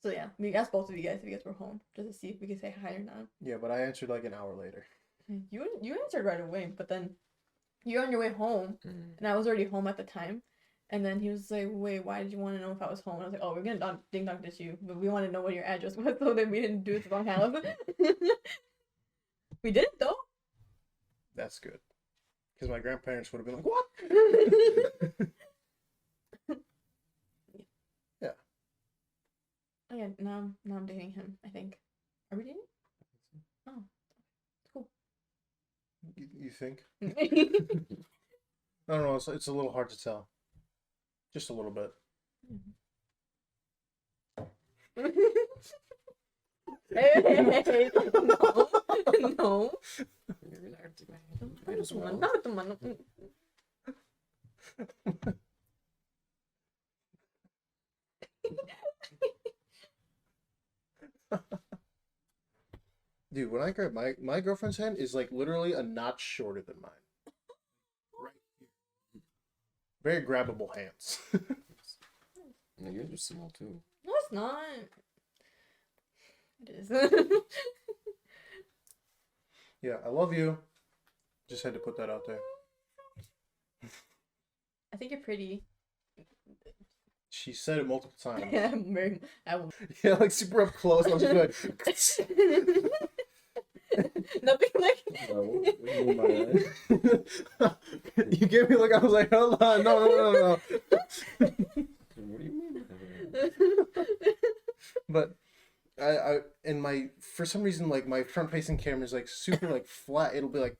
So yeah, we asked both of you guys if you guys were home, just to see if we could say hi or not. Yeah, but I answered like an hour later. You answered right away, but then you're on your way home, and I was already home at the time. And then he was like, wait, why did you want to know if I was home? And I was like, oh, we're going to ding dong dish you, but we want to know what your address was, so that we didn't do it to the wrong house. We didn't, though. That's good. Because my grandparents would have been like, what? Yeah. Oh, yeah, now I'm dating him, I think. Are we dating? Oh, cool. You think? I don't know. It's a little hard to tell. Just a little bit. Hey, no. Dude, when I grab my girlfriend's hand is like literally a notch shorter than mine. Right here. Very grabbable hands. No, yours are small too. No, it's not. It is. Yeah, I love you. Just had to put that out there. I think you're pretty. She said it multiple times. Yeah, I will. Yeah, like super up close. I was just like, nothing like. What do you mean by that? You gave me like I was like, hold on, no. What do you mean by that? But I in my for some reason like my front facing camera is like super like flat. It'll be like,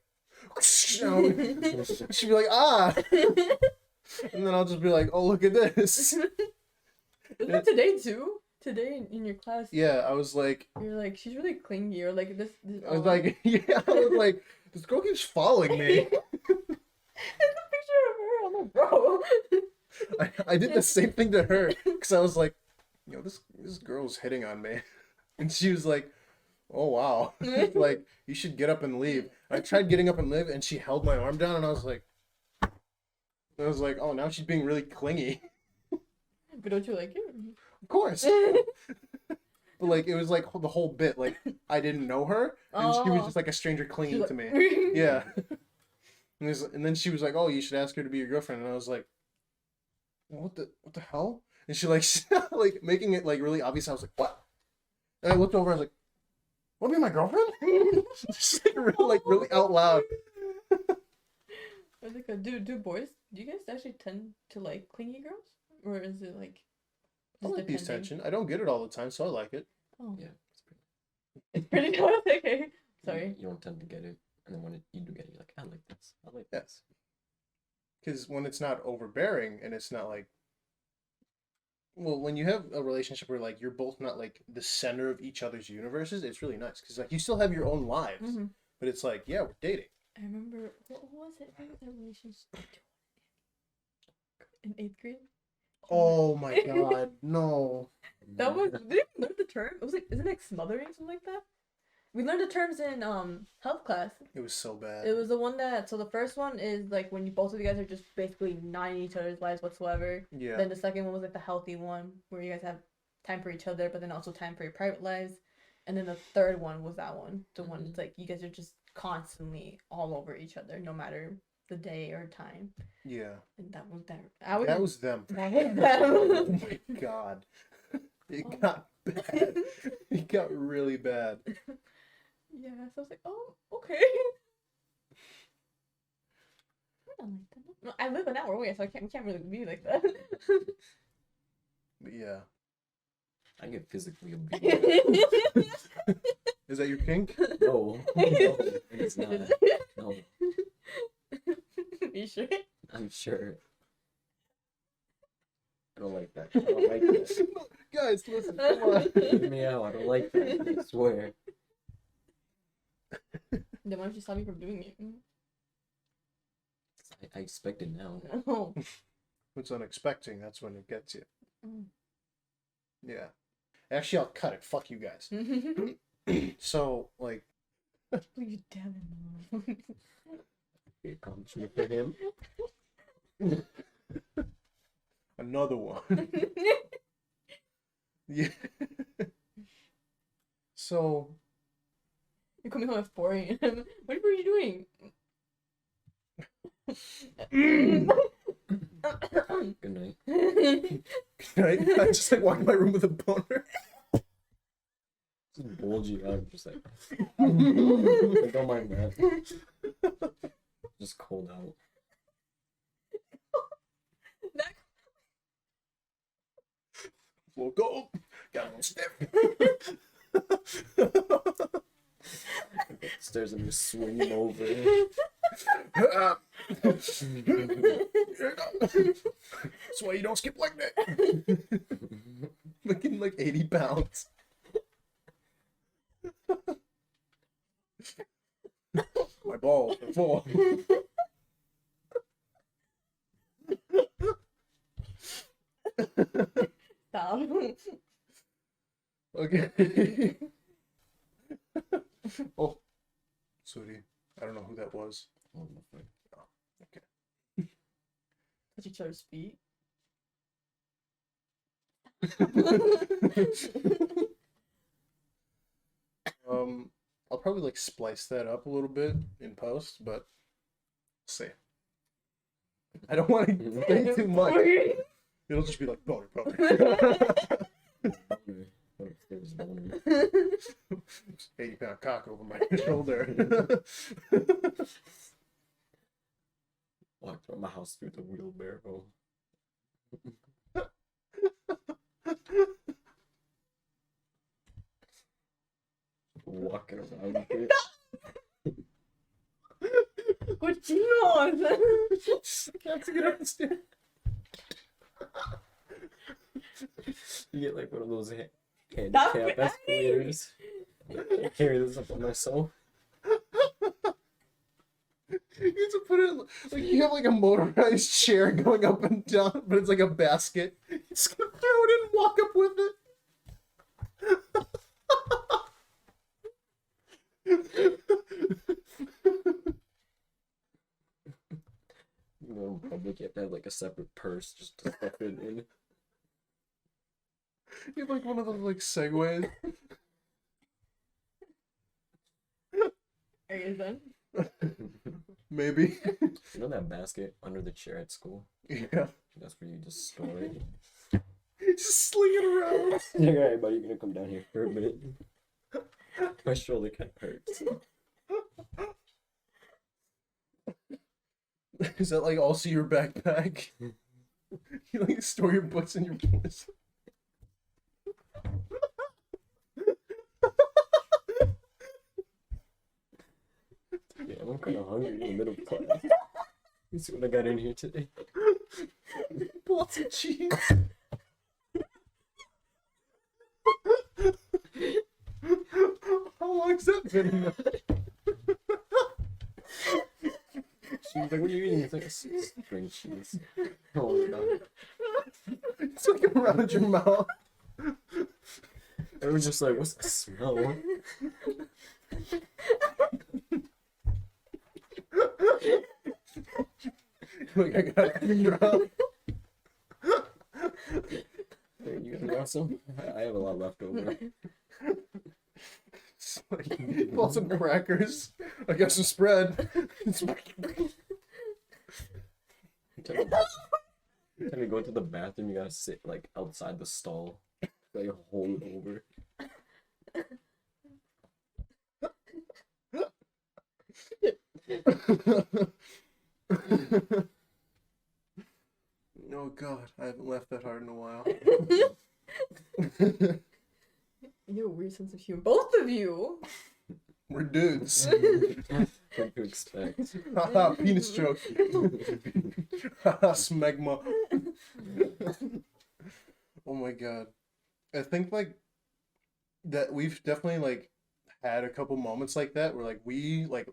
she'll be like and then I'll just be like, oh, look at this. Isn't that today too? Today in your class. Yeah, I was like, you're like, she's really clingy, or like this I was like, yeah, I was like, this girl keeps following me. There's a picture of her. I'm like, bro. I did the same thing to her because I was like, yo, this girl's hitting on me, and she was like, oh wow, like you should get up and leave. I tried getting up and leave, and she held my arm down, and I was like, oh, now she's being really clingy. But don't you like it? Of course. But like it was like the whole bit, like I didn't know her, and she was Oh. just like a stranger clinging She's to me. like- Yeah. And then she was like, "Oh, you should ask her to be your girlfriend." And I was like, what the hell? And she like like making it like really obvious. I was like, "What?" And I looked over. I was like, "Want to be my girlfriend?" Just like really out loud. I was like, do boys? Do you guys actually tend to like clingy girls, or is it like? I just like the depending? attention. I don't get it all the time, so I like it. Oh, Yeah, it's pretty nice. Okay, sorry. You don't tend to get it, and then when you do get it, you're like, I like this. I like Yeah. this. Because when it's not overbearing and it's not like, well, when you have a relationship where like you're both not like the center of each other's universes, it's really nice because like you still have your own lives, Mhm. but it's like, yeah, we're dating. I remember what was it? What was that relationship? In 8th grade. Oh my god, no. That was. Did we learn the term? It was like, isn't it like smothering, something like that? We learned the terms in health class. It was so bad. It was the one that. So the first one is like when you both of you guys are just basically not in each other's lives whatsoever. Yeah. Then the second one was like the healthy one where you guys have time for each other, but then also time for your private lives. And then the third one was that one, the one that's like you guys are just constantly all over each other, no matter the day or time. Yeah. And that was that. That was them. That was Oh them. my god. It Oh. got bad. It got really bad. Yeah, so I was like, oh, okay. I don't like that. No, I live an hour away, so we can't really be like that. But yeah. I get physically abused. Is that your kink? No, it's not. No, You sure? I'm sure. I don't like that. I don't like that. Guys, listen, come on. Leave me out. I don't like that. I swear. Then why don't you stop me from doing it? I expect it now. No. What's unexpected, that's when it gets you. Mm. Yeah. Actually, I'll cut it. Fuck you guys. So, like, You damn it. Here comes me for him. another one. Yeah. So, You're coming home at 4 a.m. What were you doing? Good night. I just like walk in my room with a boner. Just bulgy out. Just like, like, don't mind that. Just cold out. Woke up, got a little stiff. Stairs and just swing him over. That's why you don't skip like that. Looking like 80 pounds. My balls are full. Stop. Okay. Oh, sweetie. I don't know who that was. Oh, my friend. Touch each other's feet. I'll probably like splice that up a little bit in post, but see. I don't want to say too much. It'll just be like boner, boner. Boner. There's boner. 80-pound cock over my shoulder. Walked around my house through the wheelbarrow. Walking around with it. Cochinos. Can't get up the stairs. You get like one of those handicap Stop it. escalators. I carry this up on myself. You have to put it like you have like a motorized chair going up and down, but it's like a basket. You just gonna throw it in and walk up with it. You know, in public, you have to have like a separate purse just to stuff it in. You have like one of those like segways. Are you done? Maybe. You know that basket under the chair at school? Yeah. That's where you just store it. Just sling it around. Like, alright, buddy, you're gonna come down here for a minute. My shoulder kind of hurts. Is that like also your backpack? You like store your books in your purse. Yeah, I'm kind of hungry in the middle class. You see what I got in here today? Lots of cheese. How long's that been in there? She was like, what are you eating? It's like a string cheese. Oh my god. It's like around your mouth. I was just like, what's the smell? Like I got it around. Hey, you guys want some? I have a lot left over. It's like, pull some crackers. I got some spread. Time to go to the bathroom, you gotta sit like outside the stall. Like hold over. Oh god, I haven't laughed that hard in a while. You have a weird sense of humor. Both of you! We're dudes. What to expect? Haha, penis joke. Haha, smegma. Oh my god. I think like that we've definitely like had a couple moments like that where like we like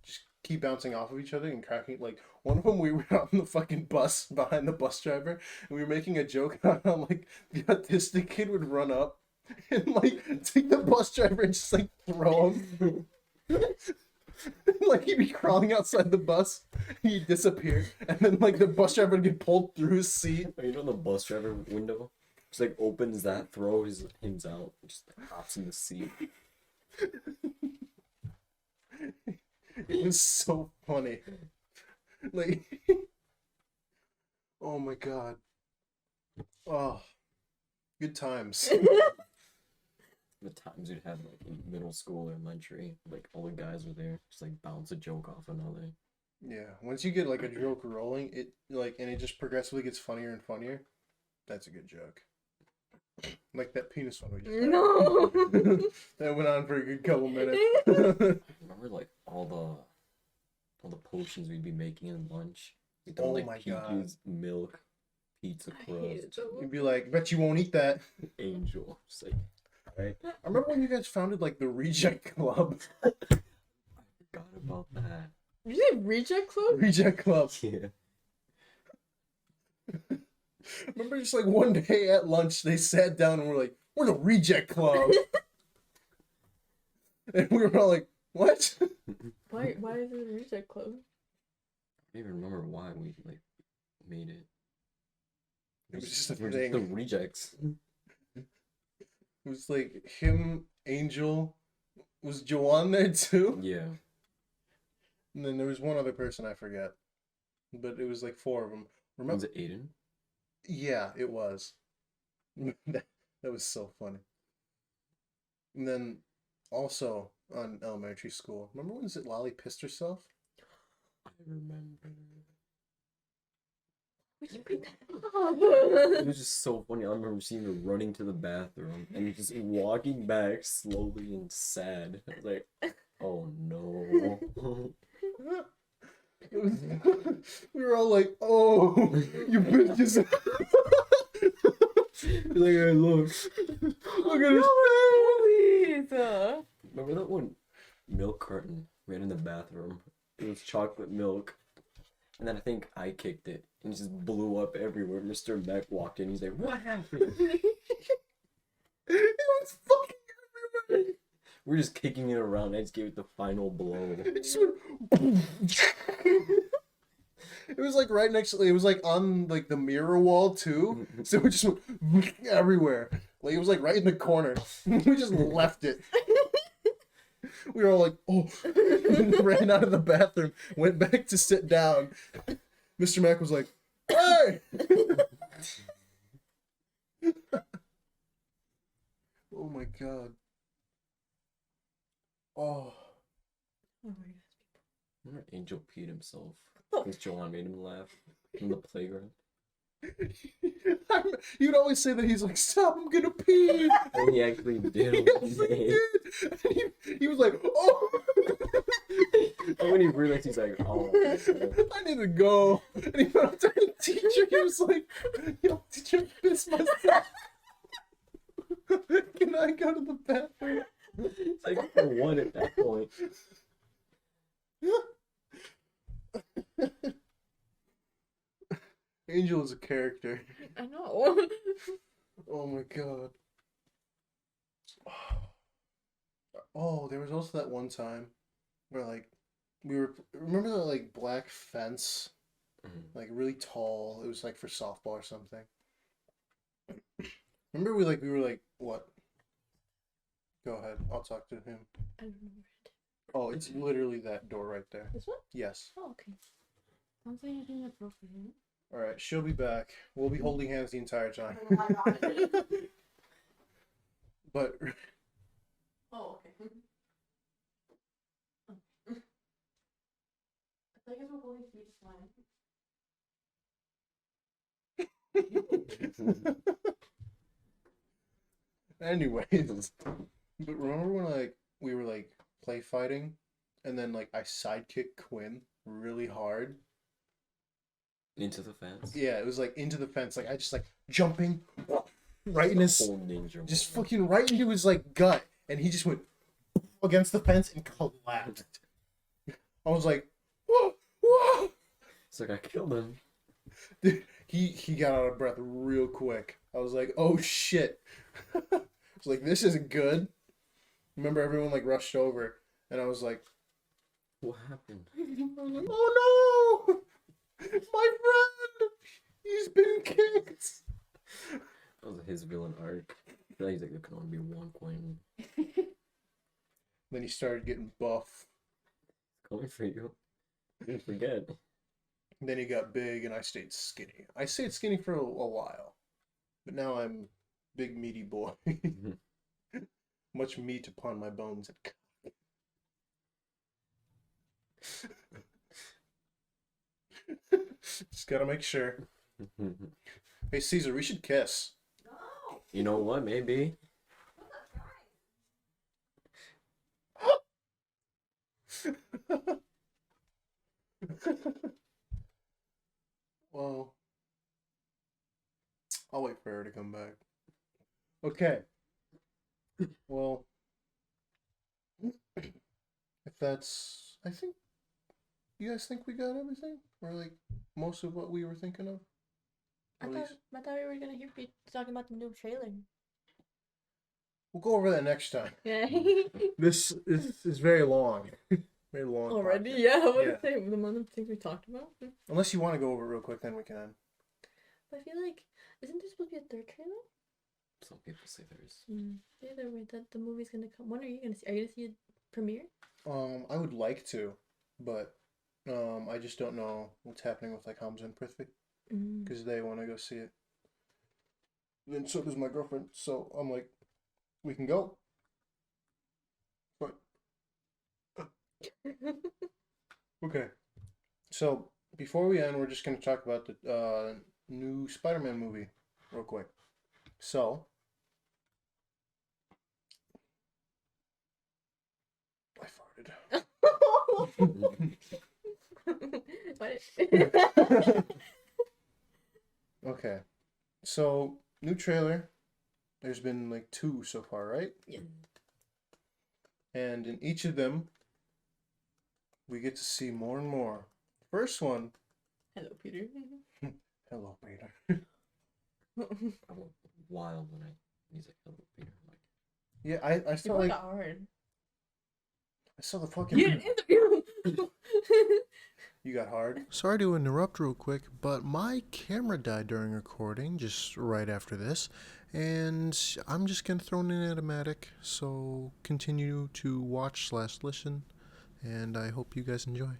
just keep bouncing off of each other and cracking. Like one of them, we were on the fucking bus behind the bus driver and we were making a joke on how like the autistic kid would run up and like take the bus driver and just like throw him. Like he'd be crawling outside the bus, he'd disappear, and then like the bus driver would get pulled through his seat. You know the bus driver window? Just like opens that, throws him out, just like, hops in the seat. It was so funny. Like, oh my god. Oh, good times. The times we'd have like in middle school or elementary, like all the guys were there, just like bounce a joke off another. Yeah, once you get like a joke rolling, it like and it just progressively gets funnier and funnier. That's a good joke. Like that penis one we just had. No! That went on for a good couple minutes. I remember like all the potions we'd be making in lunch. We'd throw Oh like my God. peaches, milk, pizza I hated crust, them. You'd be like, bet you won't eat that. angel. Just like, alright. I remember when you guys founded like the Reject Club. I forgot about that. Did you say Reject Club? Reject Club. Yeah. Remember just like one day at lunch they sat down and were like, we're the Reject Club. And we were all like, what? Why is it a Reject Club? I don't even remember why we like made it. It was just a We're thing. the rejects. It was like him, Angel, was Joanne there too? Yeah. And then there was one other person I forget. But it was like four of them. Was Remember? it Aiden? Yeah, it was. that was so funny. And then also on elementary school, remember when Lolly pissed herself? I remember. Would you bring that It up? was just so funny. I remember seeing her running to the bathroom and just walking back slowly and sad. I was like, oh no. It was, we were all like, oh, you bitches. Like, hey, look. Look at his face. Please. Remember that one milk carton we had in the bathroom? It was chocolate milk. And then I think I kicked it and it just blew up everywhere. Mr. Mac walked in. He's like, what happened? It was fucking everywhere. We're just kicking it around. I just gave it the final blow. It just went. It was like right next to, it was like on like the mirror wall too. So it just went everywhere. Like it was like right in the corner. We just left it. We were all like, oh, ran out of the bathroom, went back to sit down. Mr. Mac was like, hey! Oh my god. Oh. Oh my god. Remember Angel peed himself? Oh. Because Joanne made him laugh in the playground. You'd always say that he's like, stop, I'm gonna pee. And he actually did. Yes, he did. He was like, oh. And when he realized, he's like, oh. I need to go. And he went up to the teacher. He was like, yo, teacher, I pissed myself. Can I go to the bathroom? It's like for one at that point. Angel is a character. I know. Oh my god. Oh, there was also that one time where like we were, remember that like black fence, like really tall. It was like for softball or something. Remember we were like what? Go ahead. I'll talk to him. I don't know. Oh, it's literally that door right there. This one? Yes. Oh, okay. Sounds like you're doing appropriate. All right, she'll be back. We'll be holding hands the entire time. Oh my god. But Oh, okay. I guess we're holding feet fine. anyways, but remember when like we were like play fighting, and then like I sidekicked Quinn really hard. Into the fence. Yeah, it was like into the fence. Like I just like jumping right in his, Whole ninja just moment. fucking right into his like gut, and he just went against the fence and collapsed. I was like, whoa, whoa. It's like I killed him. Dude, he got out of breath real quick. I was like, oh shit. I was like, this isn't good. Remember everyone like rushed over, and I was like, What happened? I was like, oh no, my friend, he's been kicked. That was his villain arc. I feel like he's like, there can only be one Quentin. Then he started getting buff. Coming for you. Didn't forget. Then he got big, and I stayed skinny. I stayed skinny for a while, but now I'm big meaty boy. Much meat upon my bones. Just gotta make sure. Hey Caesar, we should kiss. You know what? Maybe. Well, I'll wait for her to come back. Okay. Well, if that's, I think, you guys think we got everything? Or like most of what we were thinking of? I At thought, least, I thought we were gonna hear you talking about the new trailer. we'll go over that next time. Yeah. This is very long. Very long. Already? podcast. Yeah, I would Yeah. say the amount of things we talked about. Unless you want to go over it real quick, then we can. But I feel like, isn't there supposed to be a third trailer? Some people say there is. Either way, that the movie's gonna come. When are you gonna see? Are you gonna see it premiere? I would like to, but I just don't know what's happening with like Hamza and Prithvi because they want to go see it. Then so does my girlfriend. So I'm like, we can go. But okay. So before we end, we're just gonna talk about the new Spider-Man movie real quick. So I farted. What? Okay. So new trailer. There's been like 2 so far, right? Yeah. And in each of them, we get to see more and more. First one. Hello, Peter. Hello, Peter. I went wild when he's like, hello, Peter. I'm like, Yeah, I You felt worked like hard. I saw the fucking. You didn't interview. You got hard. Sorry to interrupt real quick, but my camera died during recording just right after this, and I'm just gonna throw in an automatic. So continue to watch/listen, and I hope you guys enjoy.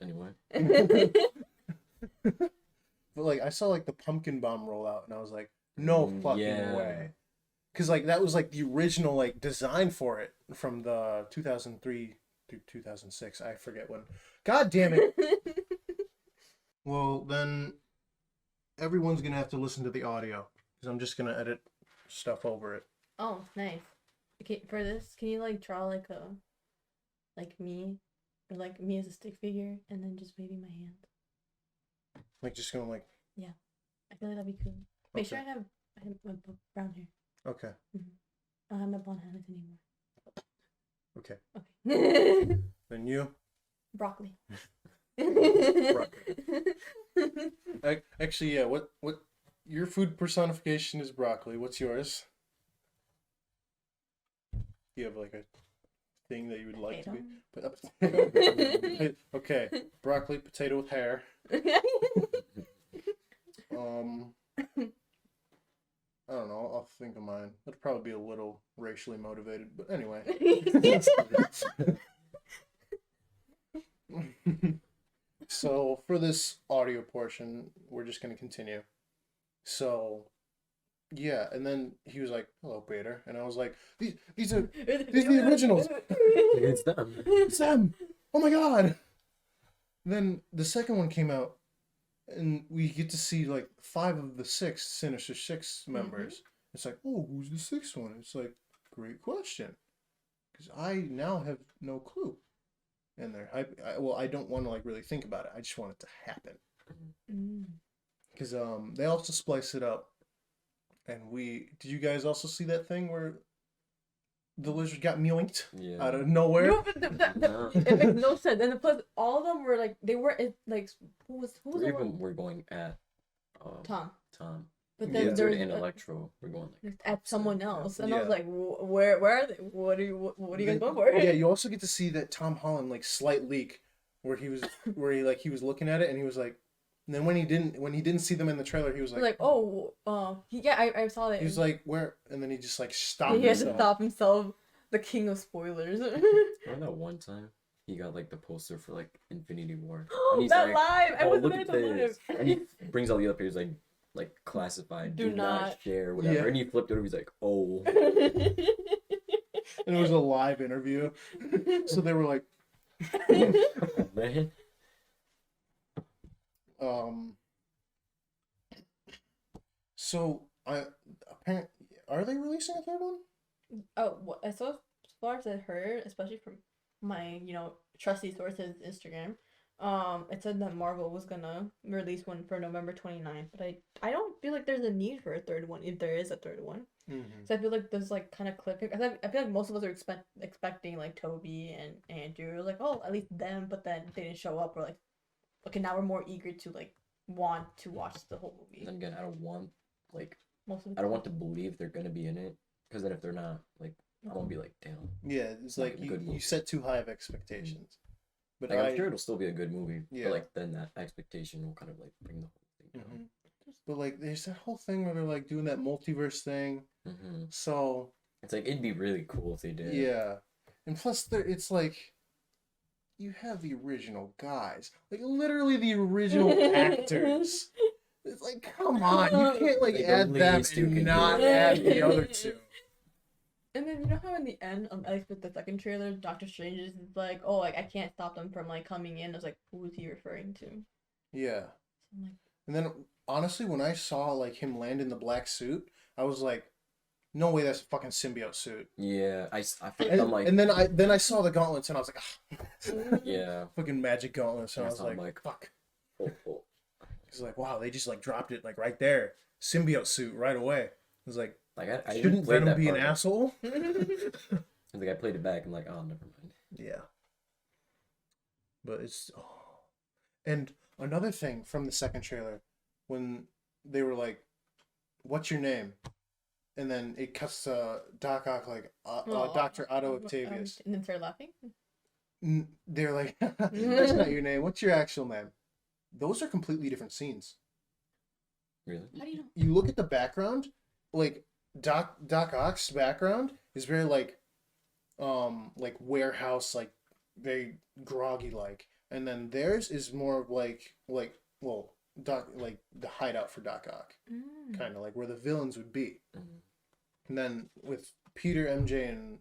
Anyway. But like I saw like the pumpkin bomb roll out, and I was like, no fucking Yeah. way, because like that was like the original like design for it from the 2003 through 2006. I forget when. God damn it. Well, then everyone's gonna have to listen to the audio because I'm just gonna edit stuff over it. Oh, nice. Okay, for this, can you like draw like me, or like me as a stick figure, and then just waving my hand? Like just going like. I feel like that'd be cool. Make Okay. sure I have my brown hair. Okay. I don't have my blonde hands anymore. Okay. Okay. Then you. Broccoli. Actually, yeah. What? Your food personification is broccoli. What's yours? You have like a thing that you would like to be. Potato. Okay. Broccoli, potato with hair. I don't know. I'll think of mine. That'd probably be a little racially motivated, but anyway. So for this audio portion, we're just gonna continue. So, yeah, and then he was like, "Hello, Peter," and I was like, "These are the originals." It's them. It's them. Oh my god! Then the second one came out, and we get to see like 5 of the 6 Sinister Six members. It's like, oh, who's the 6th one? It's like, great question, because I now have no clue. In there, I don't want to like really think about it. I just want it to happen. Because they also splice it up, and did you guys also see that thing where the lizard got yoinked out of nowhere? No, but it makes no sense. And plus, all of them were like they were like who was Three the of one? them were going at Tom. But But Yeah. then Lizard there's and Electro were going like at someone else, and I Yeah. was like, where are they? What are you guys going for? Yeah, you also get to see that Tom Holland like slight leak where he was he was looking at it and he was like, and then when he didn't see them in the trailer, he was like, I saw that. he was like, where? And then he just like stopped he had to himself. stop himself. The king of spoilers. Remember that one time he got like the poster for like Infinity War. And he's That like, live! I "Oh, was look there at to live. this." And he brings all the other papers like classified, Do do not not. share, whatever. Yeah. And he flipped it over, he's like, oh. And it was a live interview, so they were like, Man. So apparently, are they releasing a 3rd one? So as far as I heard, especially from my trusty sources Instagram, it said that Marvel was gonna release one for November 29th, but I don't feel like there's a need for a 3rd one if there is a 3rd one. So I feel like there's like kind of clipping. I feel like most of us are expecting like Toby and Andrew, like, oh, at least them, but then they didn't show up. We're like, okay, now we're more eager to like want to watch the whole movie. Then again, I don't want Most of the I don't time. want to believe they're gonna be in it, because then if they're not, like, I won't be like, damn. Yeah, it's Not like a good you movie. set too high of expectations. But Like, I'm sure it'll still be a good movie, Yeah. but like then that expectation will kind of like bring the whole thing down. But like, there's that whole thing where they're like doing that multiverse thing. So It's like it'd be really cool if they did. yeah, and plus it's like you have the original guys, like literally the original actors. It's like, come on, you can't like Like, the add them least you and can not do. add the other 2. And then you know how in the end, at least with the second trailer, Doctor Strange is like, oh, like I can't stop them from like coming in. I was like, who is he referring to? Yeah. So I'm like, And then honestly, when I saw like him land in the black suit, I was like, no way, that's a fucking symbiote suit. Yeah, I feel And, I'm like, and then I saw the gauntlets and I was like, ah. yeah. Fucking magic gauntlets, and I was That's how I'm like, fuck. Oh, oh. He's like, wow, they just like dropped it like right there, symbiote suit right away. I was like, Like I shouldn't didn't play Venom that be an part. asshole? Like I played it back. I'm like, oh, never mind. Yeah. But it's and another thing from the second trailer when they were like, "What's your name?" and then it cuts to Doc Ock like Aw. Dr. Otto Octavius. And then start laughing. They're like, that's not your name. What's your actual name? Those are completely different scenes. Really? How do you know? You look at the background, like Doc Ock's background is very like warehouse, like very groggy like, and then theirs is more of like well Doc, like the hideout for Doc Ock, kind of like where the villains would be. Mhm. And then with Peter, MJ, and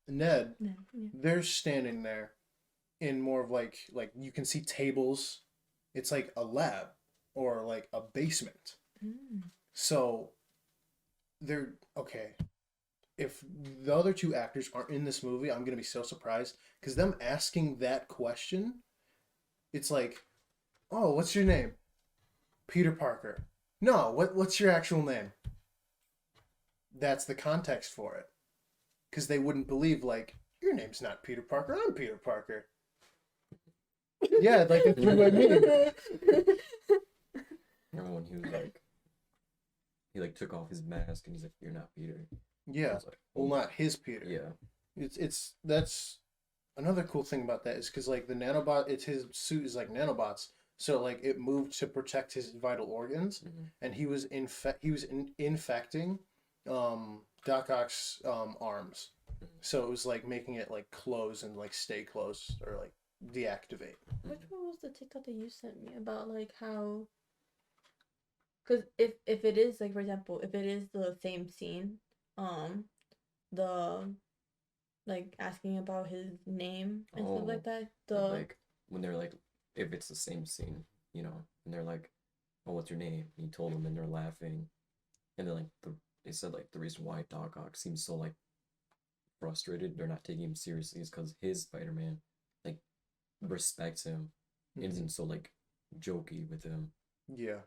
Ned, Yeah. they're standing there in more of like you can see tables. It's like a lab or like a basement. So they're okay. If the other two actors aren't in this movie, I'm gonna be so surprised because them asking that question, it's like, oh, what's your name? Peter Parker. No, what's your actual name? That's the context for it. Because they wouldn't believe, like, your name's not Peter Parker, I'm Peter Parker. Yeah, like a three-way meeting. Remember when he was like, he like took off his mask and he's like, "You're not Peter." I Yeah. was like, Well, not his Peter. yeah. It's that's another cool thing about that is because like the nanobot, it's his suit is like nanobots, so like it moved to protect his vital organs, Mhm. and he was infecting, Doc Ock's arms, so it was like making it like close and like stay closed or like deactivate. Which one was the TikTok that you sent me about like how? Because if it is like for example, if it is the same scene, the like asking about his name and stuff like that. The Like when they're like, if it's the same scene, you know, and they're like, "Oh, what's your name?" And he told them, and they're laughing, and then like they said like the reason why Doc Ock seems so like frustrated, they're not taking him seriously, is because his Spider-Man like respects him and isn't so like jokey with him. Yeah.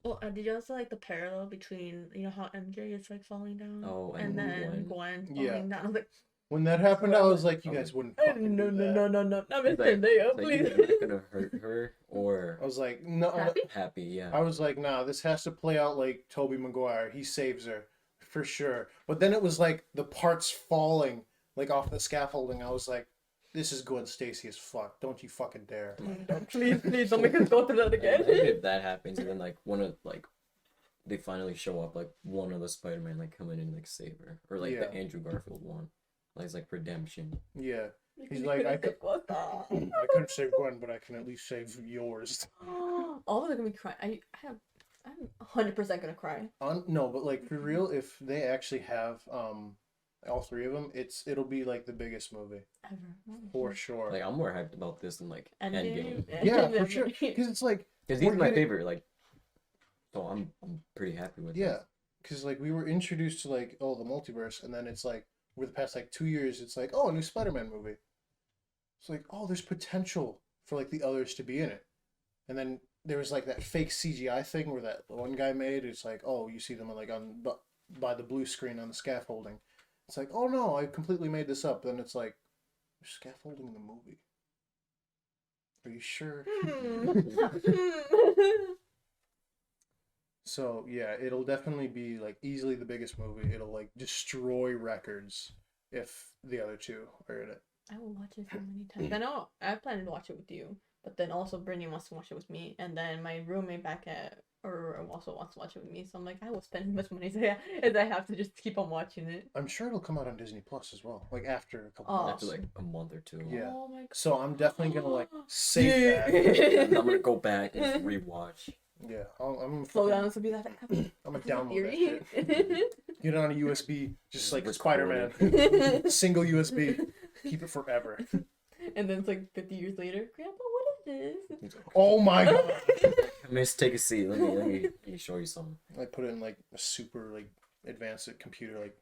oh, did you also like the parallel between you know how MJ is like falling down? Oh, and and then Gwen. Gwen Yeah. falling down. I was like, When that happened, I was like, you Okay. guys wouldn't fucking no, do no, that. no, no, no, not It's Mr. like, Zendaya, it's like please. you're not gonna hurt her or I was like, no. Happy? happy, yeah. I was like, nah, this has to play out like Tobey Maguire. He saves her for sure. But then it was like the parts falling like off the scaffolding. I was like, this is Gwen Stacy as fuck. Don't you fucking dare. Please don't make us go through that again. Imagine if that happens and then like one of like they finally show up like one of the Spider-Man like come in and like save her or like the Yeah. Andrew Garfield one, like it's like redemption. Yeah. He's You like, could've I could, said, "What the-" I couldn't save Gwen, but I can at least save yours. All of them are gonna be crying. I'm 100% gonna cry. No, but like for real, if they actually have all three of them, it'll be like the biggest movie Ever. for sure. Like I'm more hyped about this than like Endgame. Endgame Yeah, for sure. Because it's like because we're he's my getting- favorite. Like, so I'm pretty happy with yeah, this. because like we were introduced to like the multiverse, and then it's like over the past like 2 years, it's like a new Spider-Man movie. It's like there's potential for like the others to be in it, and then there was like that fake CGI thing where that one guy made. It's like you see them like by the blue screen on the scaffolding. It's like oh no, I completely made this up. Then it's like there's scaffolding in the movie. Are you sure? So yeah, it'll definitely be like easily the biggest movie. It'll like destroy records if the other two are in it. I will watch it so many times. I know I plan to watch it with you, but then also Brittany wants to watch it with me, and then my roommate back at or also wants to watch it with me. So I'm like, I will spend as much money as I have to just keep on watching it. I'm sure it'll come out on Disney Plus as well, like after a couple Oh. months. After like a month or two. Yeah. Oh my god. So I'm definitely gonna like save that. And I'm gonna go back and rewatch. Yeah, I'm Slow fucking- down. This will be that. I'm gonna download theory. that shit. Get it on a USB, just like Record Spider-Man. Single USB. Keep it forever. And then it's like 50 years later, Grandpa, what is this? Oh my god! Miss, take a seat. Let me show you something. I put it in like a super like advanced computer, like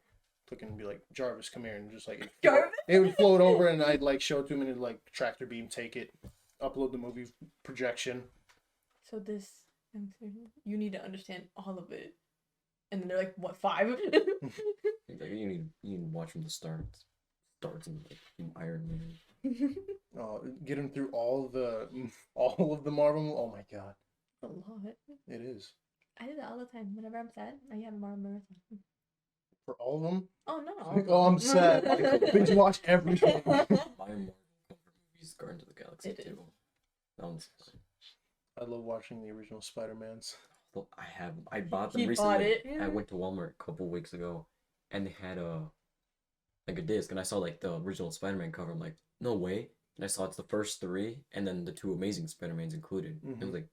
looking and be like, Jarvis, come here, and just like Jarvis? it would float over, and I'd like show it to him, and it'd like tractor beam take it, upload the movie projection. So this, you need to understand all of it. And then they're like, what, 5? Like, you need to watch from the start. Starts in like Iron Man. Get him through all of the Marvel. Oh my god, A lot. it is. I do that all the time. Whenever I'm sad, I have a marathon. For all of them? Oh, not all. Oh, I'm sad. Binge watch every one. My Marvel comfort movie is Guardians of the Galaxy It is. too. That one's fun. I love watching the original Spider-Mans. Well, I bought them He recently. bought it. I went to Walmart a couple weeks ago, and they had a disc, and I saw like the original Spider-Man cover. I'm like, no way. And I saw it's the first three, and then the two Amazing Spider-Mans included. It was like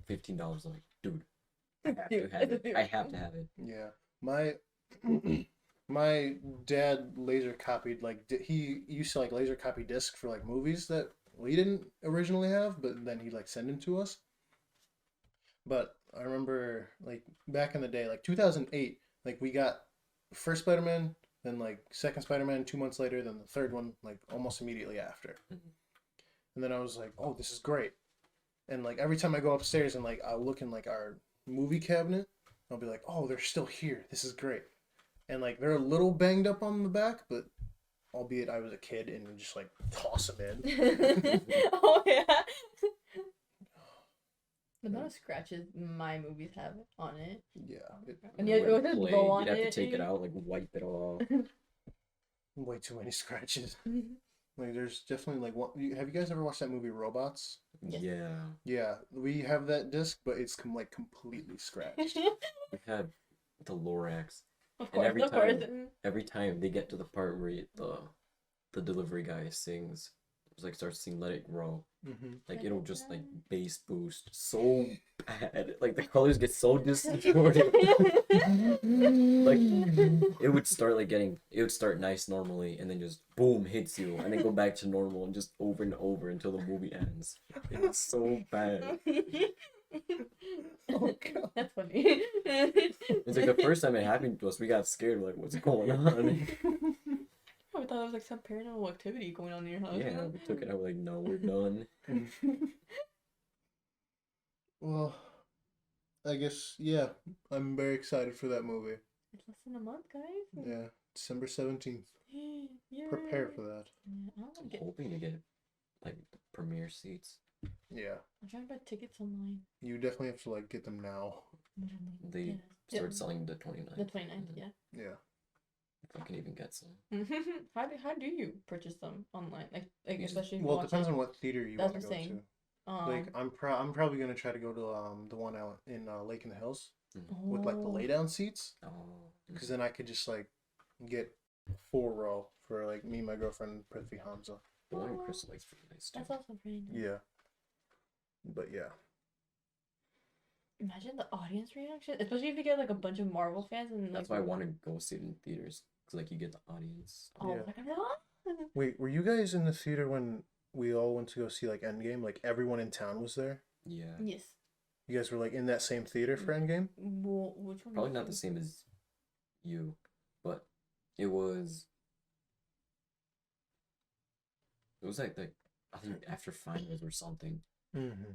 $15. I'm like, dude, I have to have it. I have to have it. Yeah. My dad laser copied, like, he used to like laser copy disc for like movies that we didn't originally have, but then he'd like send them to us. But I remember like back in the day, like 2008, like we got first Spider-Man, then like second Spider-Man 2 months later, then the third one like almost immediately after. And then I was like, oh, this is great. And like every time I go upstairs and like I'll look in like our movie cabinet, I'll be like, oh, they're still here. This is great. And like they're a little banged up on the back, but albeit I was a kid and would just like toss them in. Oh yeah. The amount of scratches my movies have on it. Yeah. And you have to Play, blow on you'd have it. to take it out, like wipe it off. Way too many scratches. Like there's definitely like one. Have you guys ever watched that movie Robots? Yes. Yeah. Yeah, we have that disc, but it's like completely scratched. We had the Lorax. Of And course, of course. every time they get to the part where the delivery guy sings, it's like starts singing "Let It Grow," like it'll just like bass boost so bad, like the colors get so distorted. Like it would start nice normally, and then just boom hits you, and then go back to normal, and just over and over until the movie ends. It's so bad. Oh god. That's funny. It's like the first time it happened to us, we got scared. We're like, what's going on? I thought it was like some paranormal activity going on in your house. Yeah, we took it out. We're like, no, we're done. Well, I guess yeah. I'm very excited for that movie. It's less than a month, guys. Yeah, December 17th. Yeah. Prepare for that. Yeah, I don't I'm get. hoping to get like the premiere seats. Yeah, I'm trying to buy tickets online. you definitely have to like get them now. They start selling the 29th. The 29th, yeah. Yeah. If I can even get some. How do you purchase them online? Like especially if you Well, it watch depends on what theater you That's want to what go I'm to. saying. Like I'm probably gonna try to go to the one out in Lake in the Hills with like the Oh. lay down seats, Oh. because then I could just like get full row for like me, my girlfriend, Prithvi, Hamza. The one in Crystal Lake's pretty nice too. That's also pretty nice. Yeah. But yeah. Imagine the audience reaction, especially if you get like a bunch of Marvel fans and like. That's why I want to go see it in theaters, because like you get the audience. Oh, Yeah. they're gonna be like, "Ah!" Wait, were you guys in the theater when we all went to go see like Endgame? Like everyone in town was there. Yeah. Yes. You guys were like in that same theater for Endgame. Well, which one? Probably was not the it? same as you, but it was. It was like I think after finals or something. Mm-hmm.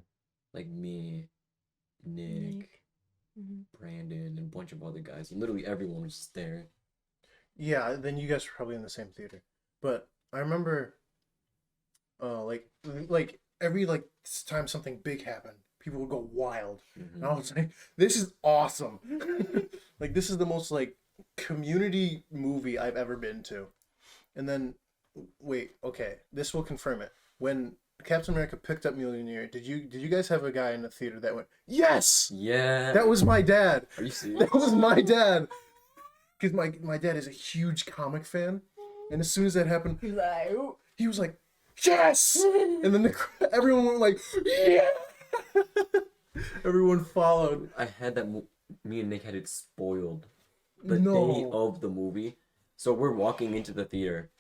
Like me, Nick, Mhm. Brandon, and a bunch of other guys. And literally everyone was just there. Yeah, then you guys were probably in the same theater. But I remember, like every like time something big happened, people would go wild. And I was like, this is awesome. Like this is the most like community movie I've ever been to. And then, wait, okay, this will confirm it. When Captain America picked up Mjolnir, did you guys have a guy in the theater that went, yes? Yeah. That was my dad. Are you serious? That was my dad. Because my dad is a huge comic fan. And as soon as that happened, He's like, "Ooh." he was like, yes! And then everyone went like, yeah! Everyone followed. I had that. Me and Nick had it spoiled the No. day of the movie. So we're walking into the theater,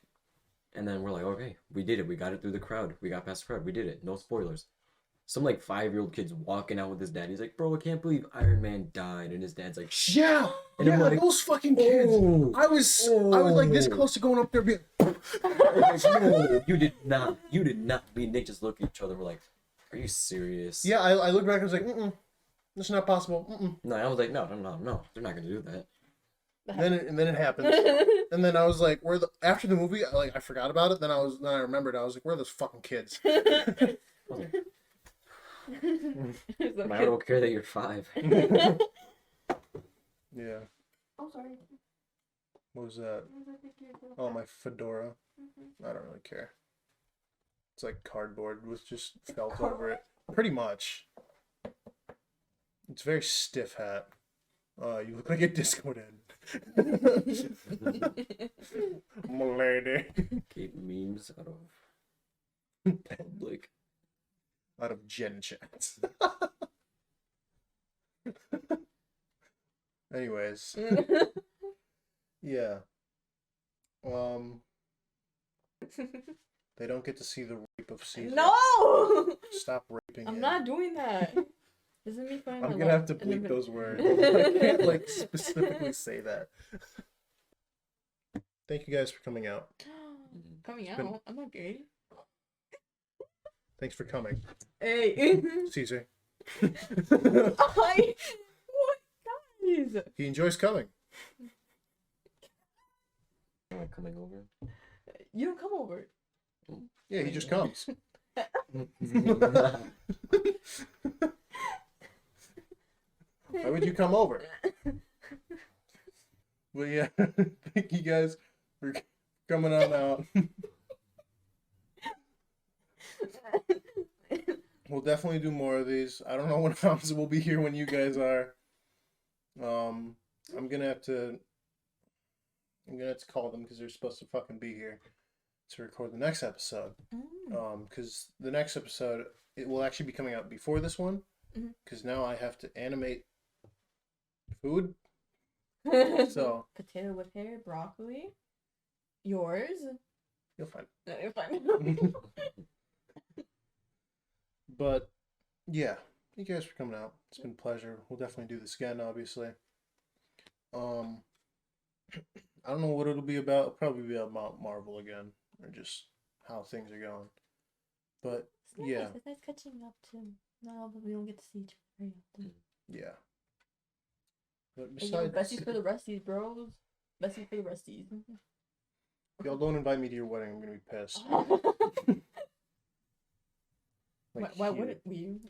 and then we're like, okay, we did it. We got it through the crowd. We got past the crowd. We did it. No spoilers. Some like 5-year-old kid's walking out with his dad. He's like, bro, I can't believe Iron Man died. And his dad's like, shh. Yeah! And I'm Yeah, like, those fucking kids. oh, I was like this oh. close to going up there being... Like, no, you did not. You did not. Me and Nick just looked at each other. We're like, are you serious? Yeah, I looked back and was like, that's not possible. No, I was like, no. They're not gonna do that. And then it happened. And then I was like, after the movie, I forgot about it. Then I remembered. I was like, where are those fucking kids? I don't care that you're 5. Yeah. Oh, sorry. What was that? Oh, my fedora. I don't really care. It's like cardboard with just felt over it. Pretty much. It's a very stiff hat. You look like a disco head. My lady. Keep memes out of public. Out of Gen Chat. Anyways. Yeah. They don't get to see the rape of Caesar. No! Stop raping I'm him. not doing that. Doesn't mean finding I'm my gonna love have to and then bleep be- those words. I can't like specifically say that. Thank you guys for coming out. Coming It's out? been- I'm not gay. Thanks for coming, Hey. Caesar. What, guys? He enjoys coming. Am I coming over? You don't come over. Yeah, he just comes. Why would you come over? But yeah, thank you guys for coming on out. We'll definitely do more of these. I don't know when else we'll be here when you guys are. I'm gonna have to call them because they're supposed to fucking be here to record the next episode. Because the next episode it will actually be coming out before this one. Because now I have to animate food. So Potato with hair, broccoli. Yours? you'll find. No, you're fine. But yeah, thank you guys for coming out. It's been a pleasure. We'll definitely do this again, obviously. I don't know what it'll be about. It'll probably be about Marvel again, or just how things are going. But It's nice. yeah, It's nice catching up to now that we don't get to see each other very often. yeah. But Hey, yo, besides, besties for the resties, bros. Besties for the resties. if y'all don't invite me to your wedding, I'm gonna be pissed. Like, Why huge. wouldn't we?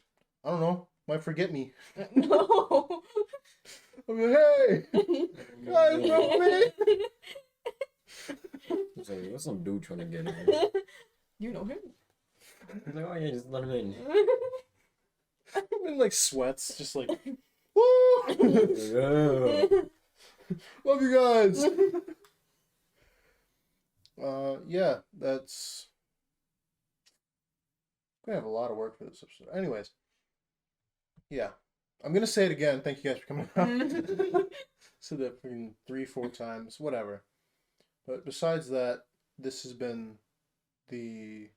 I don't know. Might forget me. No. I'm like, hey, guys, remember me? It's like, what's some dude trying to get in? You know him. He's like, oh yeah, just let him in. I'm in like sweats, just like, woo! Yeah. Love you guys. Yeah, that's gonna have a lot of work for this episode. Anyways, yeah, I'm gonna say it again. Thank you guys for coming out. Said that freaking 3-4 times, whatever. But besides that, this will be the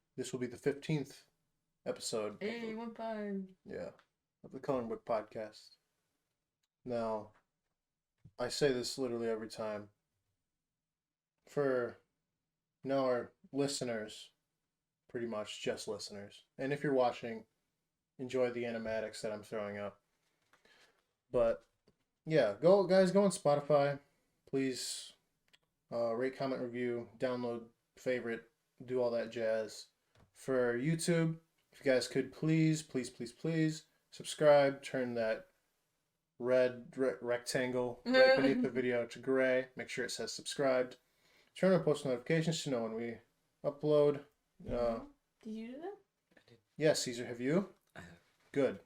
15th episode. Hey, 1-5. Yeah, of the Coloring Book Podcast. Now, I say this literally every time. For our listeners, pretty much just listeners, and if you're watching, enjoy the animatics that I'm throwing up. But yeah, go on Spotify, please. Rate, comment, review, download, favorite, do all that jazz. For YouTube, if you guys could please subscribe, turn that red rectangle right beneath the video to gray, make sure it says subscribed, turn on post notifications to know when we upload. Did you do that? Yeah, Caesar, have you? I have. Good.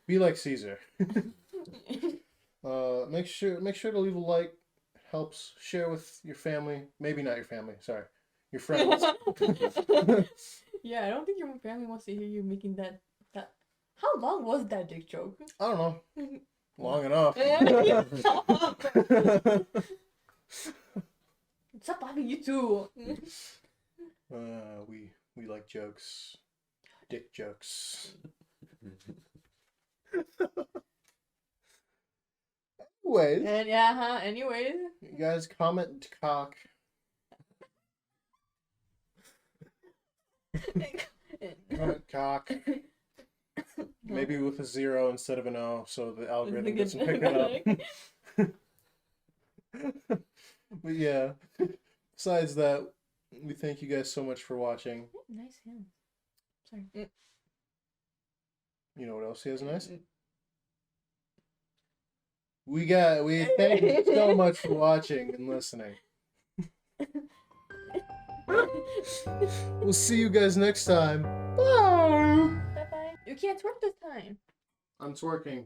Be like Caesar. Make sure to leave a like. Helps. Share with your family. Maybe not your family. Sorry, your friends. Yeah, I don't think your family wants to hear you making that. How long was that dick joke? I don't know. Long enough. Stop laughing, you two. We like jokes. Dick jokes. Anyways, And yeah, anyways. you guys comment cock. Comment cock. Maybe with a 0 instead of an O, so the algorithm doesn't pick it up. But yeah, besides that, we thank you guys so much for watching. Nice hands. Sorry. You know what else he has nice? We thank you so much for watching and listening. We'll see you guys next time. Bye. Bye bye. You can't twerk this time. I'm twerking.